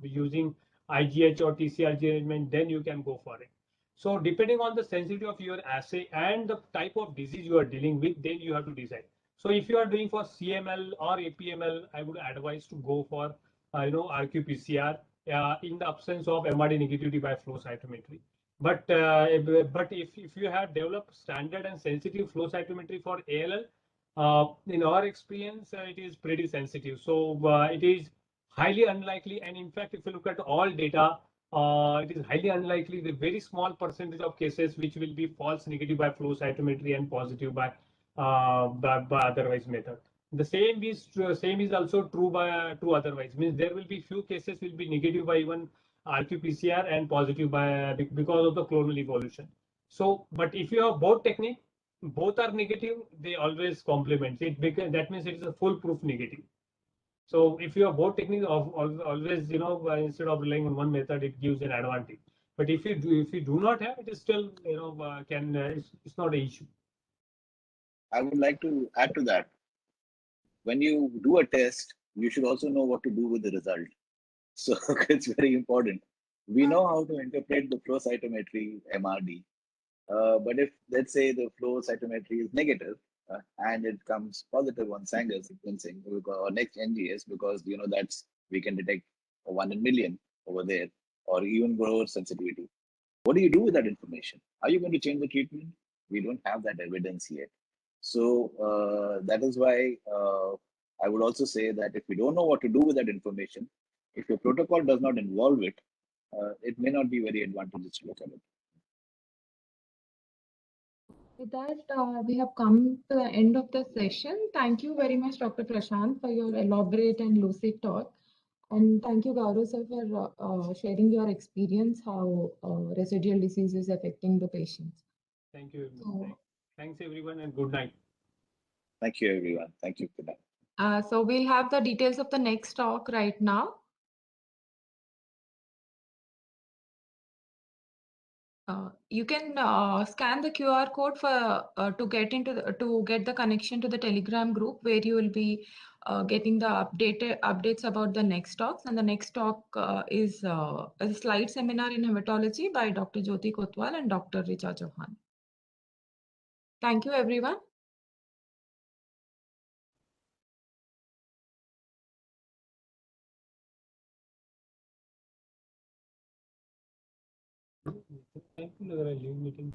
Speaker 3: using IGH or TCR arrangement, then you can go for it. So depending on the sensitivity of your assay and the type of disease you are dealing with, then you have to decide. So if you are doing for CML or APML, I would advise to go for RQ-PCR in the absence of MRD negativity by flow cytometry. But if you have developed standard and sensitive flow cytometry for ALL, in our experience, it is pretty sensitive. So it is highly unlikely. And in fact, if you look at all data, it is highly unlikely the very small percentage of cases which will be false negative by flow cytometry and positive by otherwise method. The same is also true by true otherwise. Means there will be few cases will be negative by even RT-PCR and positive by because of the clonal evolution. So, but if you have both technique, both are negative, they always complement it, because that means it is a foolproof negative. So if you have both techniques, always instead of relying on one method, it gives an advantage. But if you do not have, it is still it's not an issue.
Speaker 4: I would like to add to that. When you do a test, you should also know what to do with the result. So it's very important. We know how to interpret the flow cytometry MRD, but if, let's say, the flow cytometry is negative and it comes positive on Sanger sequencing or next NGS, because that's we can detect a 1 in million over there, or even grower sensitivity. What do you do with that information? Are you going to change the treatment? We don't have that evidence yet. So that is why I would also say that if we don't know what to do with that information, if your protocol does not involve it, it may not be very advantageous to look at it.
Speaker 2: With that, we have come to the end of the session. Thank you very much, Dr. Prashant, for your elaborate and lucid talk. And thank you, Gaurav sir, for sharing your experience, how residual disease is affecting the patients.
Speaker 3: Thank you. Thanks everyone, and good night.
Speaker 4: Thank you, everyone. Thank you for that.
Speaker 2: So we'll have the details of the next talk right now. You can scan the QR code for to get the connection to the Telegram group, where you will be getting the updates about the next talks. And the next talk is a slide seminar in hematology by Dr. Jyoti Kotwal and Dr. Richa Chauhan. Thank you, everyone.
Speaker 3: Thank you, Leave meeting.